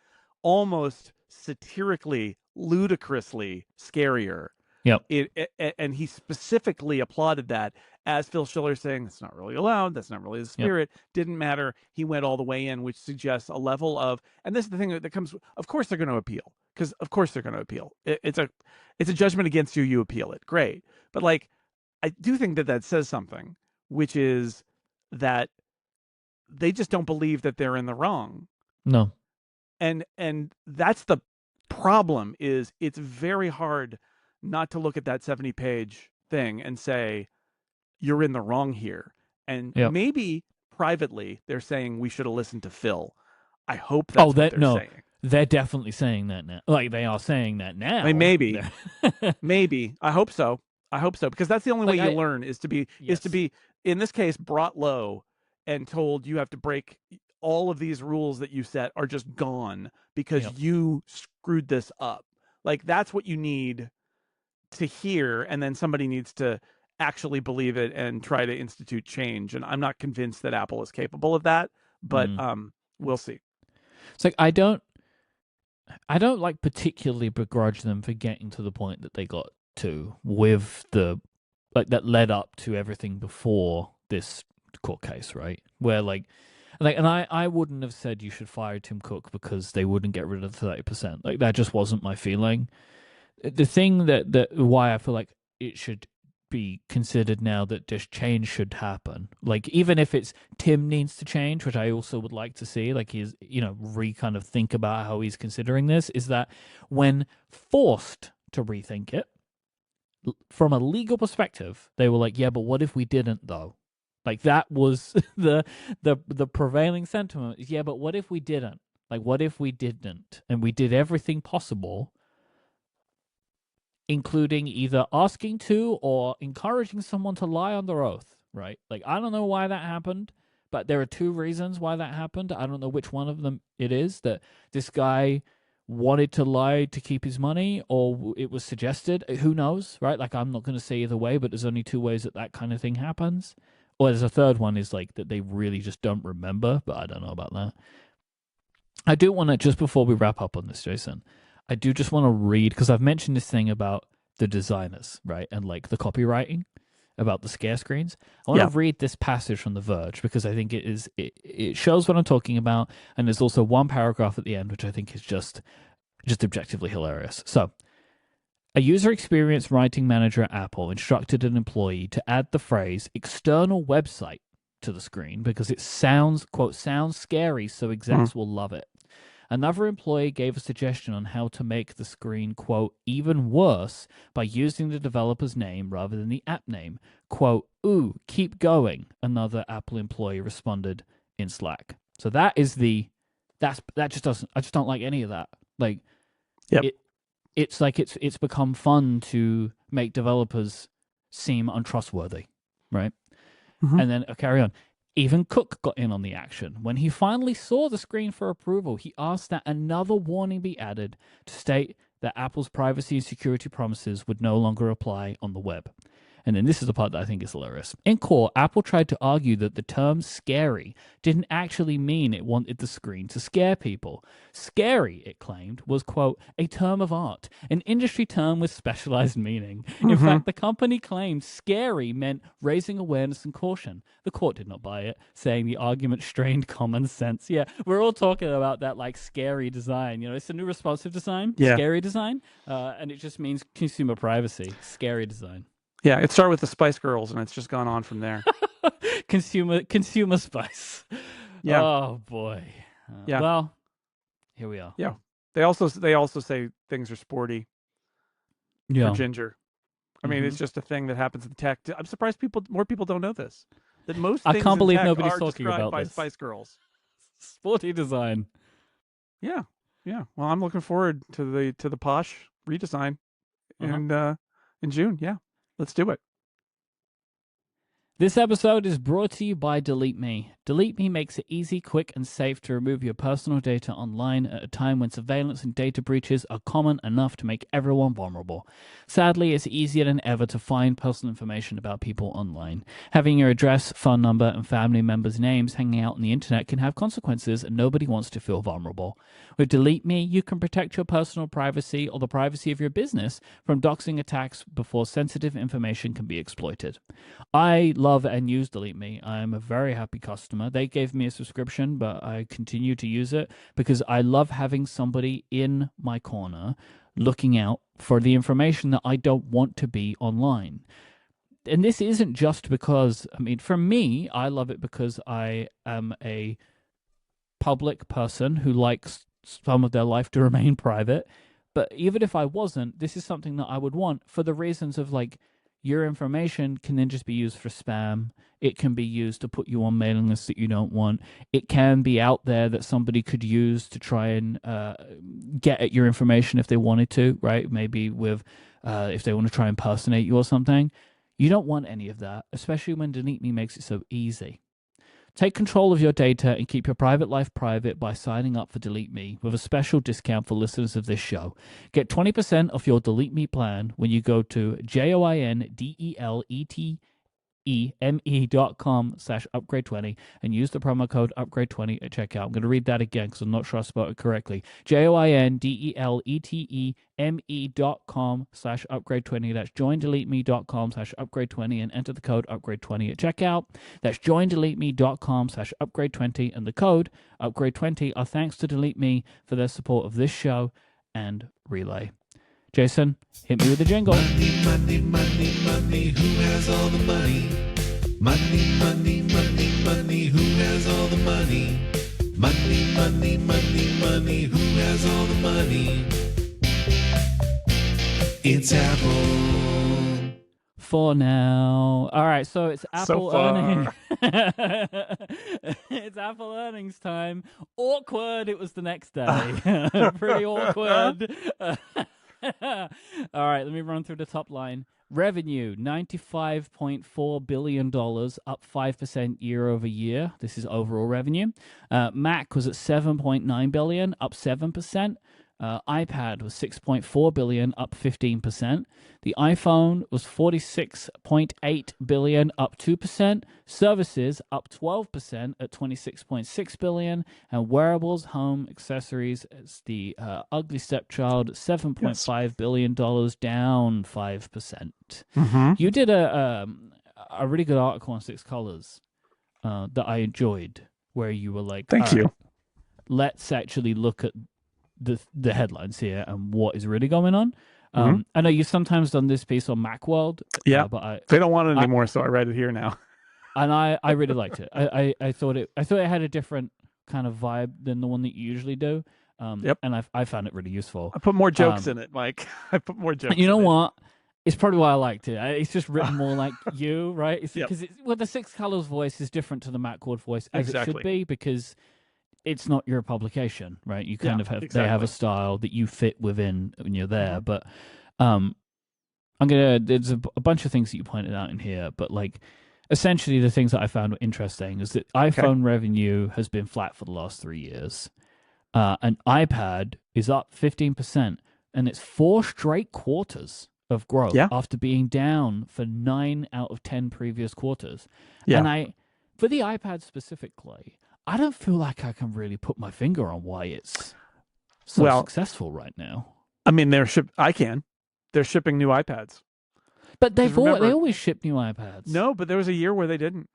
[SPEAKER 2] almost satirically, ludicrously scarier.
[SPEAKER 1] Yep.
[SPEAKER 2] And he specifically applauded that, as Phil Schiller saying, that's not really allowed, that's not really the
[SPEAKER 1] Yep.
[SPEAKER 2] spirit. Didn't matter. He went all the way in, which suggests a level of, and this is the thing that comes, of course they're going to appeal, because of course they're going to appeal. It's a judgment against you, you appeal it. Great. But like, I do think that says something, which is that they just don't believe that they're in the wrong.
[SPEAKER 1] No.
[SPEAKER 2] And that's the problem. Is it's very hard not to look at that 70-page thing and say you're in the wrong here. And
[SPEAKER 1] Yep.
[SPEAKER 2] maybe privately they're saying we should have listened to Phil. I hope that's what they're saying.
[SPEAKER 1] They're definitely saying that now. Like, they are saying that now.
[SPEAKER 2] I mean, maybe maybe I hope so, because that's the only way you learn, is to be in this case brought low and told you have to break all of these rules that you set are just gone because you screwed this up. Like, that's what you need to hear, and then somebody needs to actually believe it and try to institute change. And I'm not convinced that Apple is capable of that, but we'll see.
[SPEAKER 1] It's like, I don't like particularly begrudge them for getting to the point that they got to, with the, like, that led up to everything before this court case, right? Where and I wouldn't have said you should fire Tim Cook because they wouldn't get rid of the 30%. Like, that just wasn't my feeling. The thing that why I feel like it should be considered now that just change should happen. Like, even if it's Tim needs to change, which I also would like to see, like, he's, kind of think about how he's considering this, is that when forced to rethink it, from a legal perspective, they were like, yeah, but what if we didn't, though? Like, that was the prevailing sentiment. Yeah, but what if we didn't? Like, what if we didn't? And we did everything possible, including either asking to or encouraging someone to lie on their oath, right? Like, I don't know why that happened, but there are two reasons why that happened. I don't know which one of them it is, that this guy wanted to lie to keep his money, or it was suggested. Who knows, right? Like, I'm not going to say either way, but there's only two ways that kind of thing happens. Or there's a third one, is like that they really just don't remember, but I don't know about that. I do want to, just before we wrap up on this, Jason, I do just want to read, because I've mentioned this thing about the designers, right? And like the copywriting about the scare screens. I want to read this passage from The Verge, because I think it shows what I'm talking about. And there's also one paragraph at the end, which I think is just objectively hilarious. So, a user experience writing manager at Apple instructed an employee to add the phrase external website to the screen because it sounds, quote, sounds scary, so execs will love it. Another employee gave a suggestion on how to make the screen, quote, even worse by using the developer's name rather than the app name. Quote, ooh, keep going, another Apple employee responded in Slack. So that is I just don't like any of that. Like, it's like it's become fun to make developers seem untrustworthy, right? Mm-hmm. And then carry on. Even Cook got in on the action. When he finally saw the screen for approval, he asked that another warning be added to state that Apple's privacy and security promises would no longer apply on the web. And then this is the part that I think is hilarious. In court, Apple tried to argue that the term scary didn't actually mean it wanted the screen to scare people. Scary, it claimed, was, quote, a term of art, an industry term with specialized meaning. Mm-hmm. In fact, the company claimed scary meant raising awareness and caution. The court did not buy it, saying the argument strained common sense. Yeah, we're all talking about that, like, scary design. It's a new responsive design, scary design, and it just means consumer privacy, scary design.
[SPEAKER 2] Yeah, it started with the Spice Girls, and it's just gone on from there.
[SPEAKER 1] consumer spice.
[SPEAKER 2] Yeah.
[SPEAKER 1] Oh boy.
[SPEAKER 2] Yeah.
[SPEAKER 1] Well, here we are.
[SPEAKER 2] Yeah. They also say things are sporty. Yeah. For ginger. I mean, it's just a thing that happens in tech. I'm surprised more people don't know this. That most things
[SPEAKER 1] I can't believe
[SPEAKER 2] in tech
[SPEAKER 1] nobody's
[SPEAKER 2] are
[SPEAKER 1] talking about
[SPEAKER 2] by
[SPEAKER 1] this.
[SPEAKER 2] Spice Girls.
[SPEAKER 1] Sporty design.
[SPEAKER 2] Yeah. Yeah. Well, I'm looking forward to the posh redesign in June. Yeah. Let's do it.
[SPEAKER 1] This episode is brought to you by Delete Me. Delete Me makes it easy, quick, and safe to remove your personal data online at a time when surveillance and data breaches are common enough to make everyone vulnerable. Sadly, it's easier than ever to find personal information about people online. Having your address, phone number, and family members' names hanging out on the internet can have consequences, and nobody wants to feel vulnerable. With Delete Me, you can protect your personal privacy or the privacy of your business from doxing attacks before sensitive information can be exploited. I love and use Delete Me. I am a very happy customer. They gave me a subscription, but I continue to use it because I love having somebody in my corner looking out for the information that I don't want to be online. And this isn't just because, I mean, for me, I love it because I am a public person who likes some of their life to remain private. But even if I wasn't, this is something that I would want for the reasons of like, your information can then just be used for spam. It can be used to put you on mailing lists that you don't want. It can be out there that somebody could use to try and get at your information if they wanted to, right? Maybe with if they want to try and impersonate you or something. You don't want any of that, especially when Delete Me makes it so easy. Take control of your data and keep your private life private by signing up for Delete Me with a special discount for listeners of this show. Get 20% off your Delete Me plan when you go to joindeleteme.com/upgrade20 and use the promo code upgrade20 at checkout. I'm going to read that again because I'm not sure I spelled it correctly. joindeleteme.com/upgrade20. That's joindeleteme.com/upgrade20 and enter the code upgrade20 at checkout. That's joindeleteme.com/upgrade20 and the code upgrade20 are thanks to Delete Me for their support of this show and Relay. Jason, hit me with the jingle.
[SPEAKER 3] Money, money, money, money, who has all the money? Money, money, money, money, who has all the money? Money, money, money, money, who has all the money? It's Apple.
[SPEAKER 1] For now. All right, so it's Apple earnings. It's Apple earnings time. Awkward. It was the next day. Pretty awkward. All right, let me run through the top line. Revenue, $95.4 billion, up 5% year over year. This is overall revenue. Mac was at $7.9 billion, up 7%. iPad was $6.4 billion, up 15%. The iPhone was $46.8 billion, up 2%. Services up 12% at $26.6 billion. And wearables, home, accessories, it's the ugly stepchild, $7.5 billion, down 5%.
[SPEAKER 2] Mm-hmm.
[SPEAKER 1] You did a really good article on Six Colors that I enjoyed, where you were like,
[SPEAKER 2] "Thank you.
[SPEAKER 1] Right, let's actually look at the headlines here and what is really going on." I know you've sometimes done this piece on Macworld.
[SPEAKER 2] Yeah,
[SPEAKER 1] but
[SPEAKER 2] they don't want it anymore, so I read it here now.
[SPEAKER 1] And I really liked it. I thought it had a different kind of vibe than the one that you usually do.
[SPEAKER 2] Yep.
[SPEAKER 1] And I found it really useful.
[SPEAKER 2] I put more jokes in it, Mike. I put more jokes.
[SPEAKER 1] You know what? It's probably why I liked it. It's just written more like you, right? Because the Six Colors voice is different to the Macworld voice as it should be, because it's not your publication, right? You kind of have they have a style that you fit within when you're there. But there's a bunch of things that you pointed out in here, but like essentially the things that I found interesting is that iPhone revenue has been flat for the last 3 years. And iPad is up 15%, and it's 4 straight quarters of growth after being down for 9 out of 10 previous quarters. And for the iPad specifically, I don't feel like I can really put my finger on why it's so successful right now.
[SPEAKER 2] I mean, they're shipping new iPads.
[SPEAKER 1] But they always ship new iPads.
[SPEAKER 2] No, but there was a year where they didn't.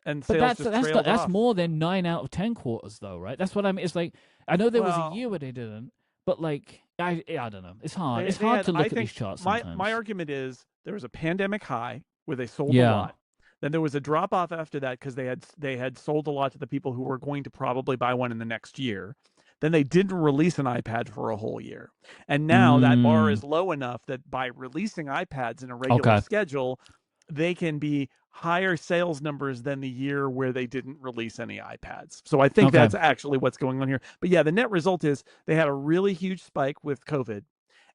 [SPEAKER 2] And sales
[SPEAKER 1] that's more than 9 out of 10 quarters, though, right? That's what I mean. It's like, I know there was a year where they didn't, but like, I don't know. It's hard. It's hard to look at these charts sometimes.
[SPEAKER 2] My argument is there was a pandemic high where they sold a lot. Then there was a drop off after that because they had sold a lot to the people who were going to probably buy one in the next year. Then they didn't release an iPad for a whole year. And now that bar is low enough that by releasing iPads in a regular schedule, they can be higher sales numbers than the year where they didn't release any iPads. So I think that's actually what's going on here. But yeah, the net result is they had a really huge spike with COVID,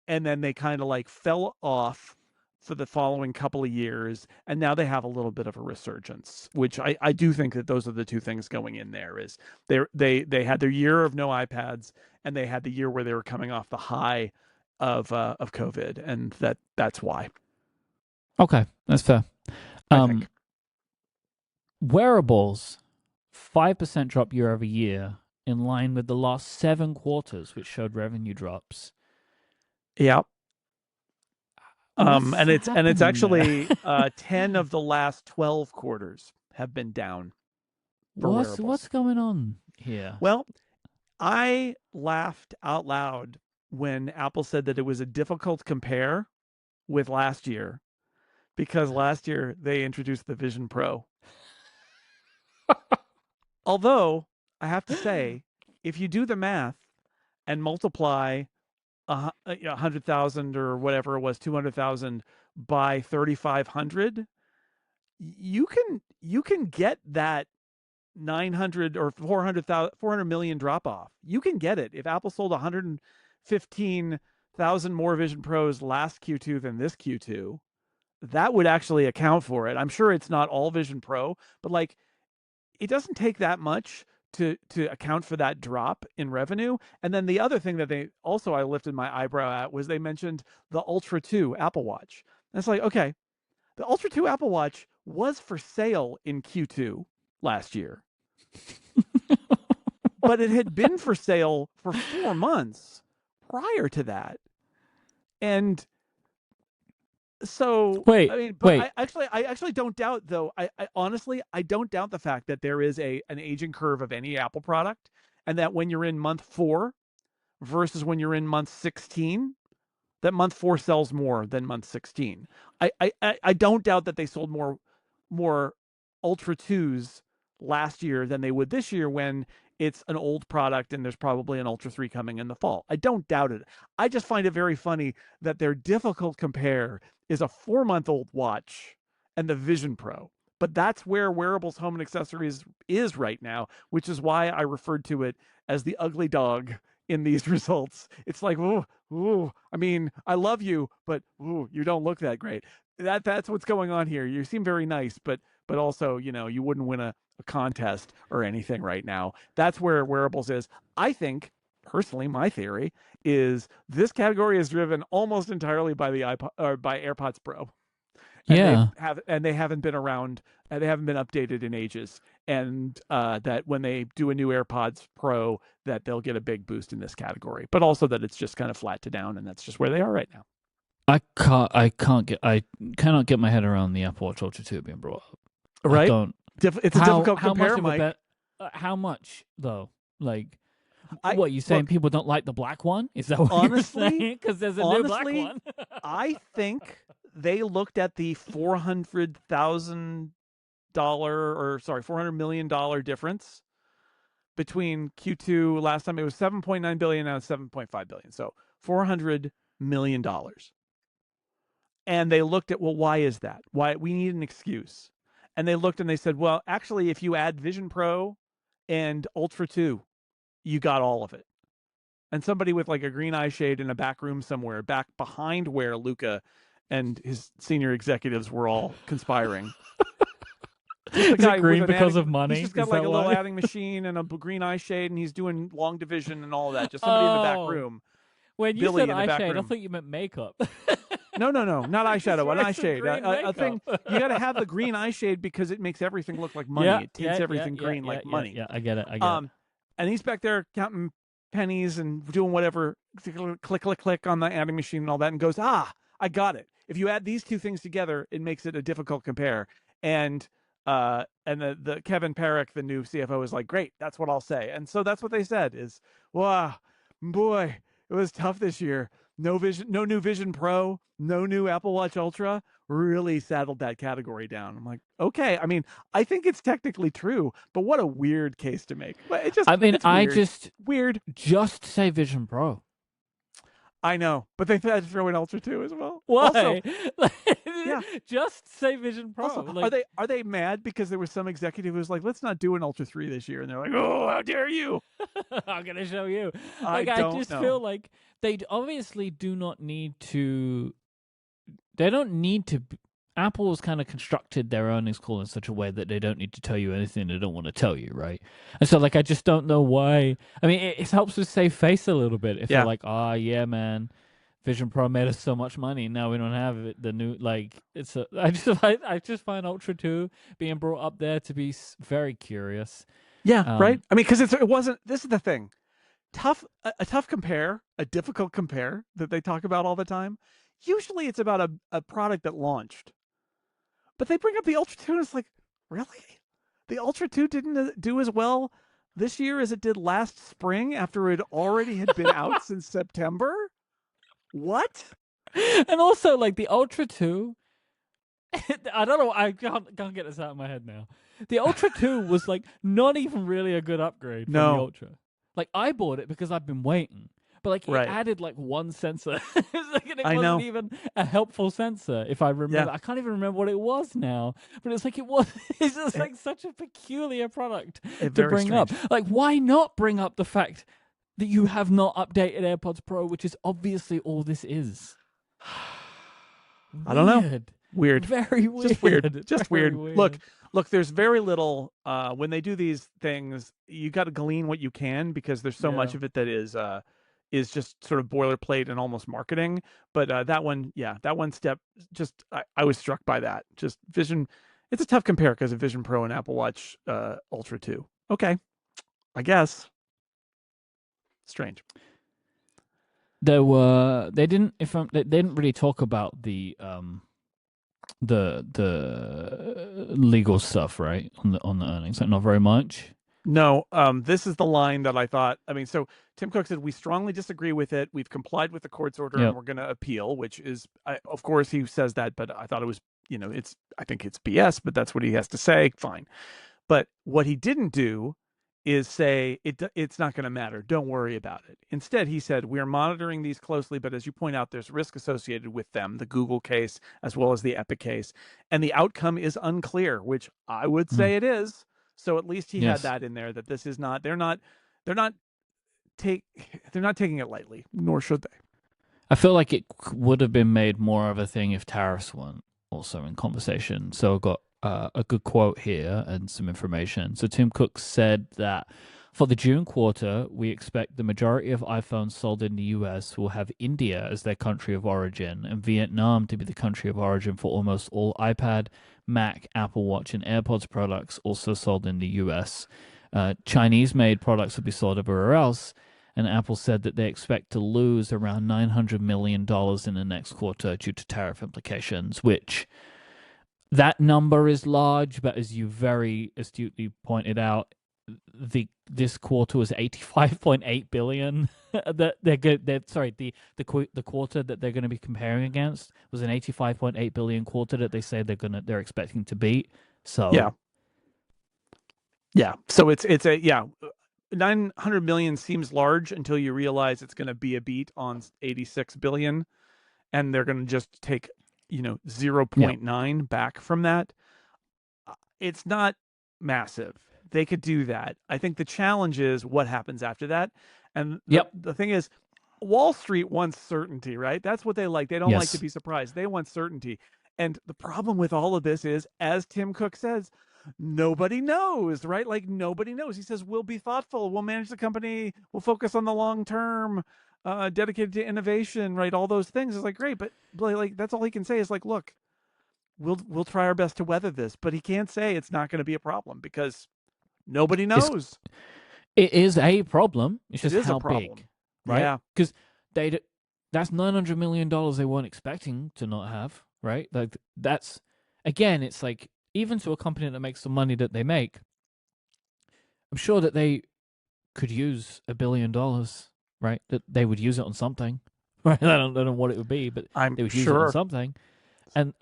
[SPEAKER 2] and then they kind of like fell off for the following couple of years, and now they have a little bit of a resurgence, which I do think that those are the two things going in there. Is they had their year of no iPads, and they had the year where they were coming off the high of COVID, and that's why.
[SPEAKER 1] Okay, that's fair.
[SPEAKER 2] I think.
[SPEAKER 1] Wearables, 5% drop year over year, in line with the last 7 quarters, which showed revenue drops.
[SPEAKER 2] Yeah.
[SPEAKER 1] What's
[SPEAKER 2] and it's
[SPEAKER 1] happening
[SPEAKER 2] actually
[SPEAKER 1] there?
[SPEAKER 2] 10 of the last 12 quarters have been down for wearables.
[SPEAKER 1] What's going on here?
[SPEAKER 2] Well, I laughed out loud when Apple said that it was a difficult compare with last year, because last year they introduced the Vision Pro. Although, I have to say, if you do the math and multiply 100,000 or whatever it was, 200,000 by 3,500, you can get that 900 or 400 million drop off. You can get it. If Apple sold 115,000 more Vision Pros last Q2 than this Q2, that would actually account for it. I'm sure it's not all Vision Pro, but like, it doesn't take that much to account for that drop in revenue. And then the other thing that I lifted my eyebrow at was they mentioned the Ultra 2 Apple Watch. And it's like, okay, the Ultra 2 Apple Watch was for sale in Q2 last year. But it had been for sale for 4 months prior to that. And so,
[SPEAKER 1] wait.
[SPEAKER 2] I actually don't doubt, though. I honestly, I don't doubt the fact that there is an aging curve of any Apple product, and that when you're in month 4 versus when you're in month 16, that month 4 sells more than month 16. I don't doubt that they sold more Ultra 2s last year than they would this year, when it's an old product and there's probably an Ultra 3 coming in the fall. I don't doubt it. I just find it very funny that their difficult compare is a 4-month-old watch and the Vision Pro. But that's where wearables, home, and accessories is right now, which is why I referred to it as the ugly dog in these results. It's like, ooh, I mean, I love you, but ooh, you don't look that great. That's what's going on here. You seem very nice, but also, you wouldn't win a contest or anything right now. That's where wearables is. I think, personally, my theory is this category is driven almost entirely by the iPod or by AirPods Pro. And they haven't been around, they haven't been updated in ages. And that when they do a new AirPods Pro, that they'll get a big boost in this category. But also that it's just kind of flat to down, and that's just where they are right now.
[SPEAKER 1] I cannot get my head around the Apple Watch Ultra 2 being brought up.
[SPEAKER 2] Right? It's a difficult compare, Mike.
[SPEAKER 1] How much, though? Like, what, you saying people don't like the black one? Is that what you're saying? Because there's a new black one.
[SPEAKER 2] I think they looked at the $400 million difference between Q2 last time. It was $7.9 billion, now it's $7.5 billion. So $400 million. And they looked at, well, why is that? Why? We need an excuse. And they looked and they said, well, actually, if you add Vision Pro and Ultra 2, you got all of it. And somebody with like a green eye shade in a back room somewhere, back behind where Luca and his senior executives were all conspiring.
[SPEAKER 1] Is it green because of money?
[SPEAKER 2] He's just got like a little adding machine and a green eye shade, and he's doing long division and all of that. Just somebody in the back room.
[SPEAKER 1] When you said eye shade, I thought you meant makeup.
[SPEAKER 2] No, not eyeshadow, an eye shade. A thing, you got to have the green eye shade because it makes everything look like money. It tints everything green like money.
[SPEAKER 1] Yeah, I get it.
[SPEAKER 2] And he's back there counting pennies and doing whatever, click on the adding machine and all that, and goes, I got it. If you add these two things together, it makes it a difficult compare. And the Kevin Parrick, the new CFO, is like, great, that's what I'll say. And so that's what they said is, wow, boy, it was tough this year. No new Vision Pro, no new Apple Watch Ultra, really saddled that category down. I'm like, okay. I mean, I think it's technically true, but what a weird case to make. Weird.
[SPEAKER 1] Just say Vision Pro.
[SPEAKER 2] I know, but they had to throw in Ultra 2 as well.
[SPEAKER 1] Why?
[SPEAKER 2] Also,
[SPEAKER 1] just say Vision Pro.
[SPEAKER 2] Also, are they mad because there was some executive who was like, let's not do an Ultra 3 this year, and they're like, oh, how dare you?
[SPEAKER 1] I'm gonna show you.
[SPEAKER 2] I
[SPEAKER 1] just feel like they obviously do not need to they don't need to. Apple's kind of constructed their earnings call in such a way that they don't need to tell you anything they don't want to tell you, right? And so, like, I just don't know why. I mean, it helps us save face a little bit if they're
[SPEAKER 2] Yeah.
[SPEAKER 1] like, yeah, man, Vision Pro made us so much money, now we don't have it. The new, like, it's a. I just find Ultra 2 being brought up there to be very curious.
[SPEAKER 2] Yeah, right. I mean, because it wasn't. This is the thing. A tough compare, a difficult compare that they talk about all the time. Usually, it's about a product that launched. But they bring up the Ultra 2 and it's like, really? The Ultra 2 didn't do as well this year as it did last spring after it already had been out since September? What?
[SPEAKER 1] And also, like, the Ultra 2, I don't know, I can't get this out of my head now. The Ultra 2 was, like, not even really a good upgrade from the Ultra. Like, I bought it because I've been waiting. But, like, it added, like, one sensor. It wasn't even a helpful sensor, if I remember. I can't even remember what it was now. But it's like, it's just, like, such a peculiar product to bring up. Like, why not bring up the fact that you have not updated AirPods Pro, which is obviously all this is?
[SPEAKER 2] I don't know. Weird.
[SPEAKER 1] Very weird.
[SPEAKER 2] Just weird. Just weird. Look, there's very little, when they do these things, you got to glean what you can because there's so much of it that is just sort of boilerplate and almost marketing. But that one step, just I was struck by that. Just Vision, it's a tough compare because of Vision Pro and Apple Watch Ultra 2. Okay, I guess. Strange.
[SPEAKER 1] They didn't really talk about the legal stuff, right, on the earnings. Like, not very much.
[SPEAKER 2] No, this is the line that I thought. I mean, so Tim Cook said, we strongly disagree with it. We've complied with the court's order and we're going to appeal, which is, of course, he says that, but I thought it was, I think it's BS, but that's what he has to say. Fine. But what he didn't do is say it's not going to matter. Don't worry about it. Instead, he said, we are monitoring these closely, but as you point out, there's risk associated with them, the Google case, as well as the Epic case. And the outcome is unclear, which I would say it is. So at least he had that in there, that this is not, they're not taking it lightly, nor should they.
[SPEAKER 1] I feel like it would have been made more of a thing if tariffs weren't also in conversation. So I've got a good quote here and some information. So Tim Cook said that for the June quarter, we expect the majority of iPhones sold in the US will have India as their country of origin and Vietnam to be the country of origin for almost all iPad, Mac, Apple Watch, and AirPods products also sold in the US. Chinese-made products will be sold everywhere else, and Apple said that they expect to lose around $900 million in the next quarter due to tariff implications, which that number is large, but as you very astutely pointed out, this quarter was 85.8 billion. The quarter that they're going to be comparing against was an 85.8 billion quarter that they say they're expecting to beat. So
[SPEAKER 2] yeah. So it's 900 million seems large until you realize it's going to be a beat on 86 billion, and they're going to just take 0.9 back from that. It's not massive. They could do that. I think the challenge is what happens after that. And the thing is, Wall Street wants certainty, right? That's what they like. They don't like to be surprised. They want certainty. And the problem with all of this is, as Tim Cook says, nobody knows, right? Like, nobody knows. He says, we'll be thoughtful. We'll manage the company. We'll focus on the long term, dedicated to innovation, right? All those things. It's like, great. But like, that's all he can say is like, look, we'll try our best to weather this. But he can't say it's not going to be a problem because nobody knows.
[SPEAKER 1] It is a problem. It's just how big, right?
[SPEAKER 2] Yeah.
[SPEAKER 1] Because that's $900 million they weren't expecting to not have, right? Like, that's, again, it's like, even to a company that makes the money that they make, I'm sure that they could use $1 billion, right? That they would use it on something, right? I don't know what it would be, but they would use it on something. And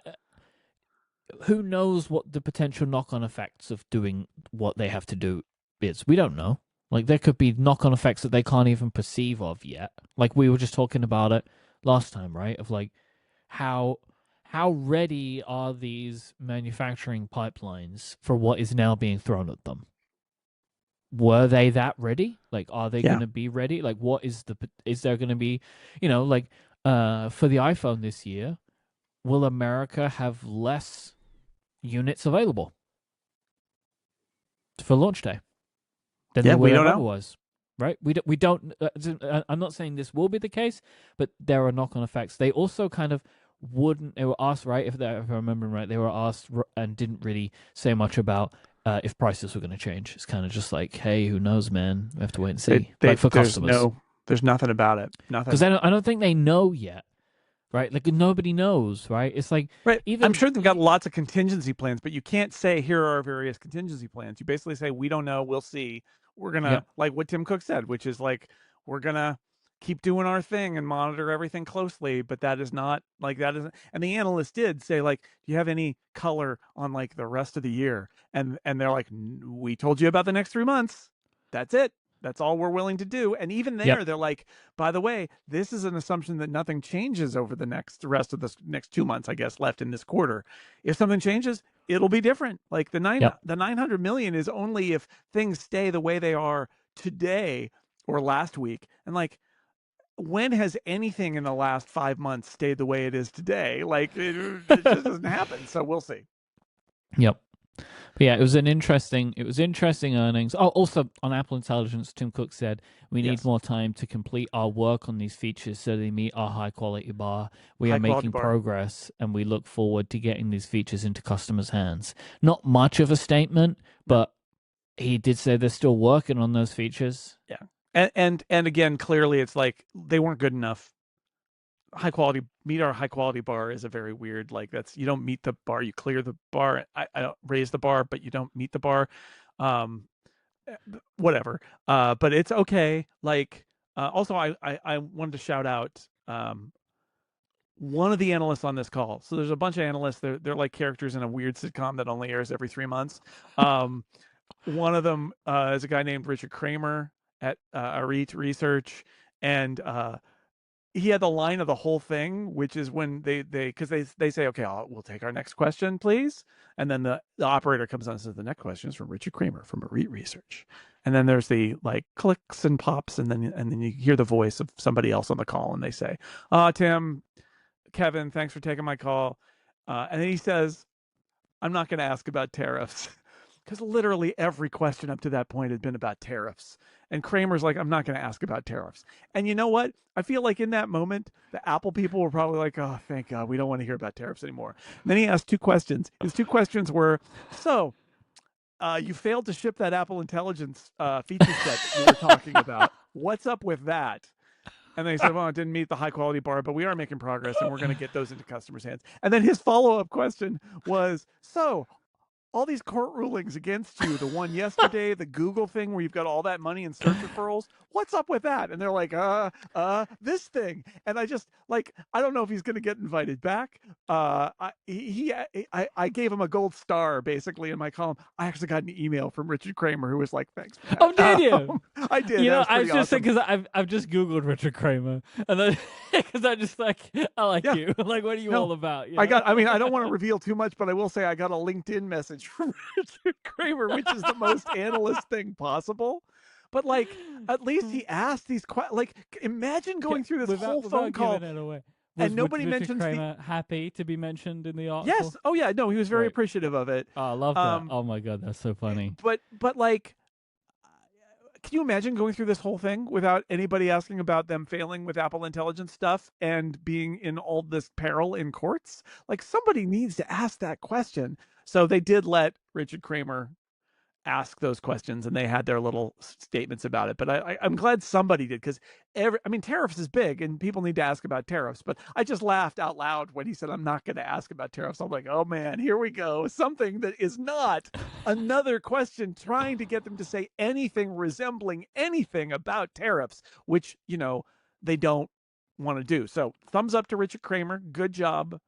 [SPEAKER 1] who knows what the potential knock-on effects of doing what they have to do is? We don't know. Like, there could be knock-on effects that they can't even perceive of yet. Like, we were just talking about it last time, right? Of like how ready are these manufacturing pipelines for what is now being thrown at them? Were they that ready? Like, are they going to be ready? Like, is there going to be, for the iPhone this year, will America have less units available for launch day than they would have otherwise? Right? We don't. I'm not saying this will be the case, but there are knock-on effects. They also kind of wouldn't. They were asked, right? If I remember right, they were asked and didn't really say much about if prices were going to change. It's kind of just like, hey, who knows, man? We have to wait and see. Like for customers,
[SPEAKER 2] there's nothing about it. Nothing.
[SPEAKER 1] Because I don't think they know yet. Right, like nobody knows, right? It's like
[SPEAKER 2] I'm sure they've got lots of contingency plans, but you can't say here are our various contingency plans. You basically say we don't know, we'll see. We're gonna like what Tim Cook said, which is like we're gonna keep doing our thing and monitor everything closely. But that is not like that isn't. And the analyst did say like, do you have any color on like the rest of the year? And they're like, we told you about the next 3 months. That's it. That's all we're willing to do. And even there, they're like, by the way, this is an assumption that nothing changes over the rest of the next 2 months, I guess, left in this quarter. If something changes, it'll be different. Like the 900 million is only if things stay the way they are today or last week. And like, when has anything in the last 5 months stayed the way it is today? Like it just doesn't happen. So we'll see.
[SPEAKER 1] Yep. But yeah, it was interesting earnings. Oh, also on Apple Intelligence, Tim Cook said we need more time to complete our work on these features so they meet our high quality bar. We are making progress, and we look forward to getting these features into customers' hands. Not much of a statement, but he did say they're still working on those features.
[SPEAKER 2] Yeah, and again, clearly, it's like they weren't good enough. Meet our high quality bar is a very weird, like that's, you don't meet the bar, you clear the bar. I don't raise the bar, but you don't meet the bar. Whatever. But it's okay. Like, also I wanted to shout out, one of the analysts on this call. So there's a bunch of analysts. They're like characters in a weird sitcom that only airs every 3 months. One of them is a guy named Richard Kramer at Arete Research. And, he had the line of the whole thing, which is when they say, okay, we'll take our next question, please. And then the operator comes on and says, the next question is from Richard Kramer from Arete Research. And then there's the like clicks and pops. And then you hear the voice of somebody else on the call. And they say, Tim, Kevin, thanks for taking my call. And then he says, I'm not going to ask about tariffs. Because literally every question up to that point had been about tariffs. And Kramer's like, I'm not going to ask about tariffs. And you know what? I feel like in that moment, the Apple people were probably like, oh, thank God, we don't want to hear about tariffs anymore. And then he asked 2 questions. His 2 questions were, so you failed to ship that Apple Intelligence feature set that you were talking about. What's up with that? And they said, well, it didn't meet the high quality bar, but we are making progress and we're going to get those into customers' hands. And then his follow-up question was, so all these court rulings against you, the one yesterday, the Google thing where you've got all that money in search referrals, what's up with that? And they're like, this thing. And I just, like, I don't know if he's going to get invited back. I gave him a gold star, basically, in my column. I actually got an email from Richard Kramer who was like, thanks.
[SPEAKER 1] Oh, did you?
[SPEAKER 2] I did.
[SPEAKER 1] You know, I was just saying, because I've just Googled Richard Kramer. And then, because I just like, I like you. Like, what are you all about? You know?
[SPEAKER 2] I don't want to reveal too much, but I will say I got a LinkedIn message from Richard Kramer, which is the most analyst thing possible. But like, at least he asked these questions. Like, imagine going through this whole phone call and nobody mentions
[SPEAKER 1] Kramer happy to be mentioned in the article.
[SPEAKER 2] Yes. Oh yeah. No, he was very appreciative of it.
[SPEAKER 1] Oh, I love that. Oh my God, that's so funny.
[SPEAKER 2] But like, can you imagine going through this whole thing without anybody asking about them failing with Apple Intelligence stuff and being in all this peril in courts? Like, somebody needs to ask that question. So they did let Richard Kramer ask those questions, and they had their little statements about it. But I'm glad somebody did, because tariffs is big, and people need to ask about tariffs. But I just laughed out loud when he said, I'm not going to ask about tariffs. I'm like, oh man, here we go. Something that is not another question trying to get them to say anything resembling anything about tariffs, which, you know, they don't want to do. So thumbs up to Richard Kramer. Good job.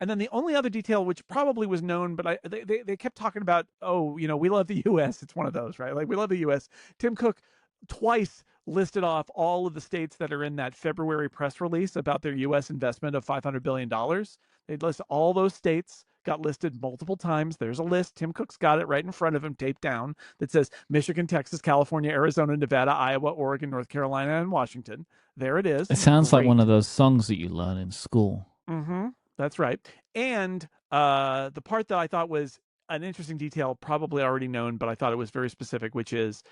[SPEAKER 2] And then the only other detail, which probably was known, but they kept talking about, oh, you know, we love the U.S. It's one of those, right? Like, we love the U.S. Tim Cook twice listed off all of the states that are in that February press release about their U.S. investment of $500 billion. They'd list all those states, got listed multiple times. There's a list. Tim Cook's got it right in front of him, taped down, that says Michigan, Texas, California, Arizona, Nevada, Iowa, Oregon, North Carolina, and Washington. There it is.
[SPEAKER 1] It sounds like one of those songs that you learn in school.
[SPEAKER 2] Mm-hmm. That's right. And the part that I thought was an interesting detail, probably already known, but I thought it was very specific, which is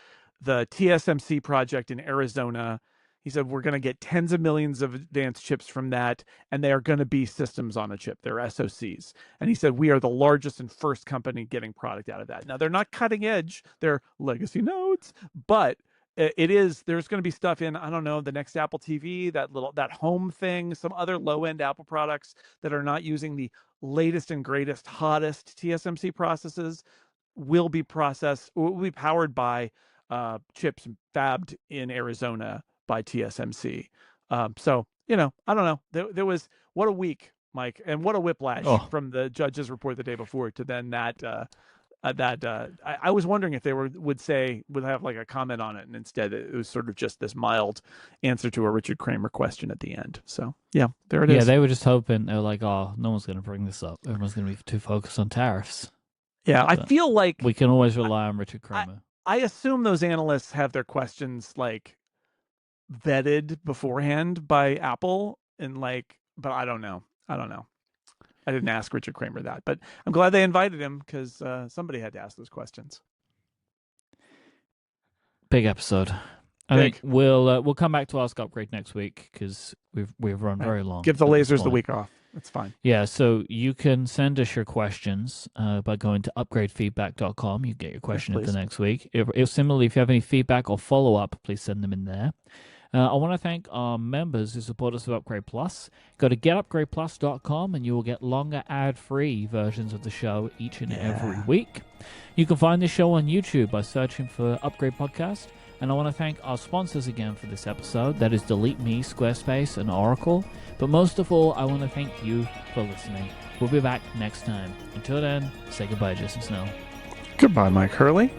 [SPEAKER 2] the TSMC project in Arizona. He said, we're going to get tens of millions of advanced chips from that, and they are going to be systems on a chip. They're SoCs. And he said, we are the largest and first company getting product out of that. Now, they're not cutting edge. They're legacy nodes, but there's going to be stuff in, I don't know, the next Apple TV, that home thing, some other low-end Apple products that are not using the latest and greatest, hottest TSMC processes will be powered by chips fabbed in Arizona by TSMC. So, I don't know. There was, what a week, Mike, and what a whiplash from the judge's report the day before to then that. I was wondering if they would have like a comment on it, and instead it was sort of just this mild answer to a Richard Kramer question at the end. So yeah, there it is.
[SPEAKER 1] Yeah, they were just hoping. They were like, "Oh, no one's going to bring this up. Everyone's going to be too focused on tariffs."
[SPEAKER 2] Yeah, I feel like
[SPEAKER 1] we can always rely on Richard Kramer.
[SPEAKER 2] I assume those analysts have their questions like vetted beforehand by Apple, and but I don't know. I didn't ask Richard Kramer that, but I'm glad they invited him because somebody had to ask those questions.
[SPEAKER 1] Big episode. I think we'll come back to Ask Upgrade next week because we've run very long.
[SPEAKER 2] Give the lasers the week off. That's fine.
[SPEAKER 1] Yeah, so you can send us your questions by going to upgradefeedback.com. You get your question for next week. Similarly, if you have any feedback or follow-up, please send them in there. I want to thank our members who support us with Upgrade Plus. Go to getupgradeplus.com and you will get longer ad-free versions of the show each and every week. You can find the show on YouTube by searching for Upgrade Podcast. And I want to thank our sponsors again for this episode. That is Delete Me, Squarespace, and Oracle. But most of all, I want to thank you for listening. We'll be back next time. Until then, say goodbye, Jason Snell.
[SPEAKER 2] Goodbye, Mike Hurley.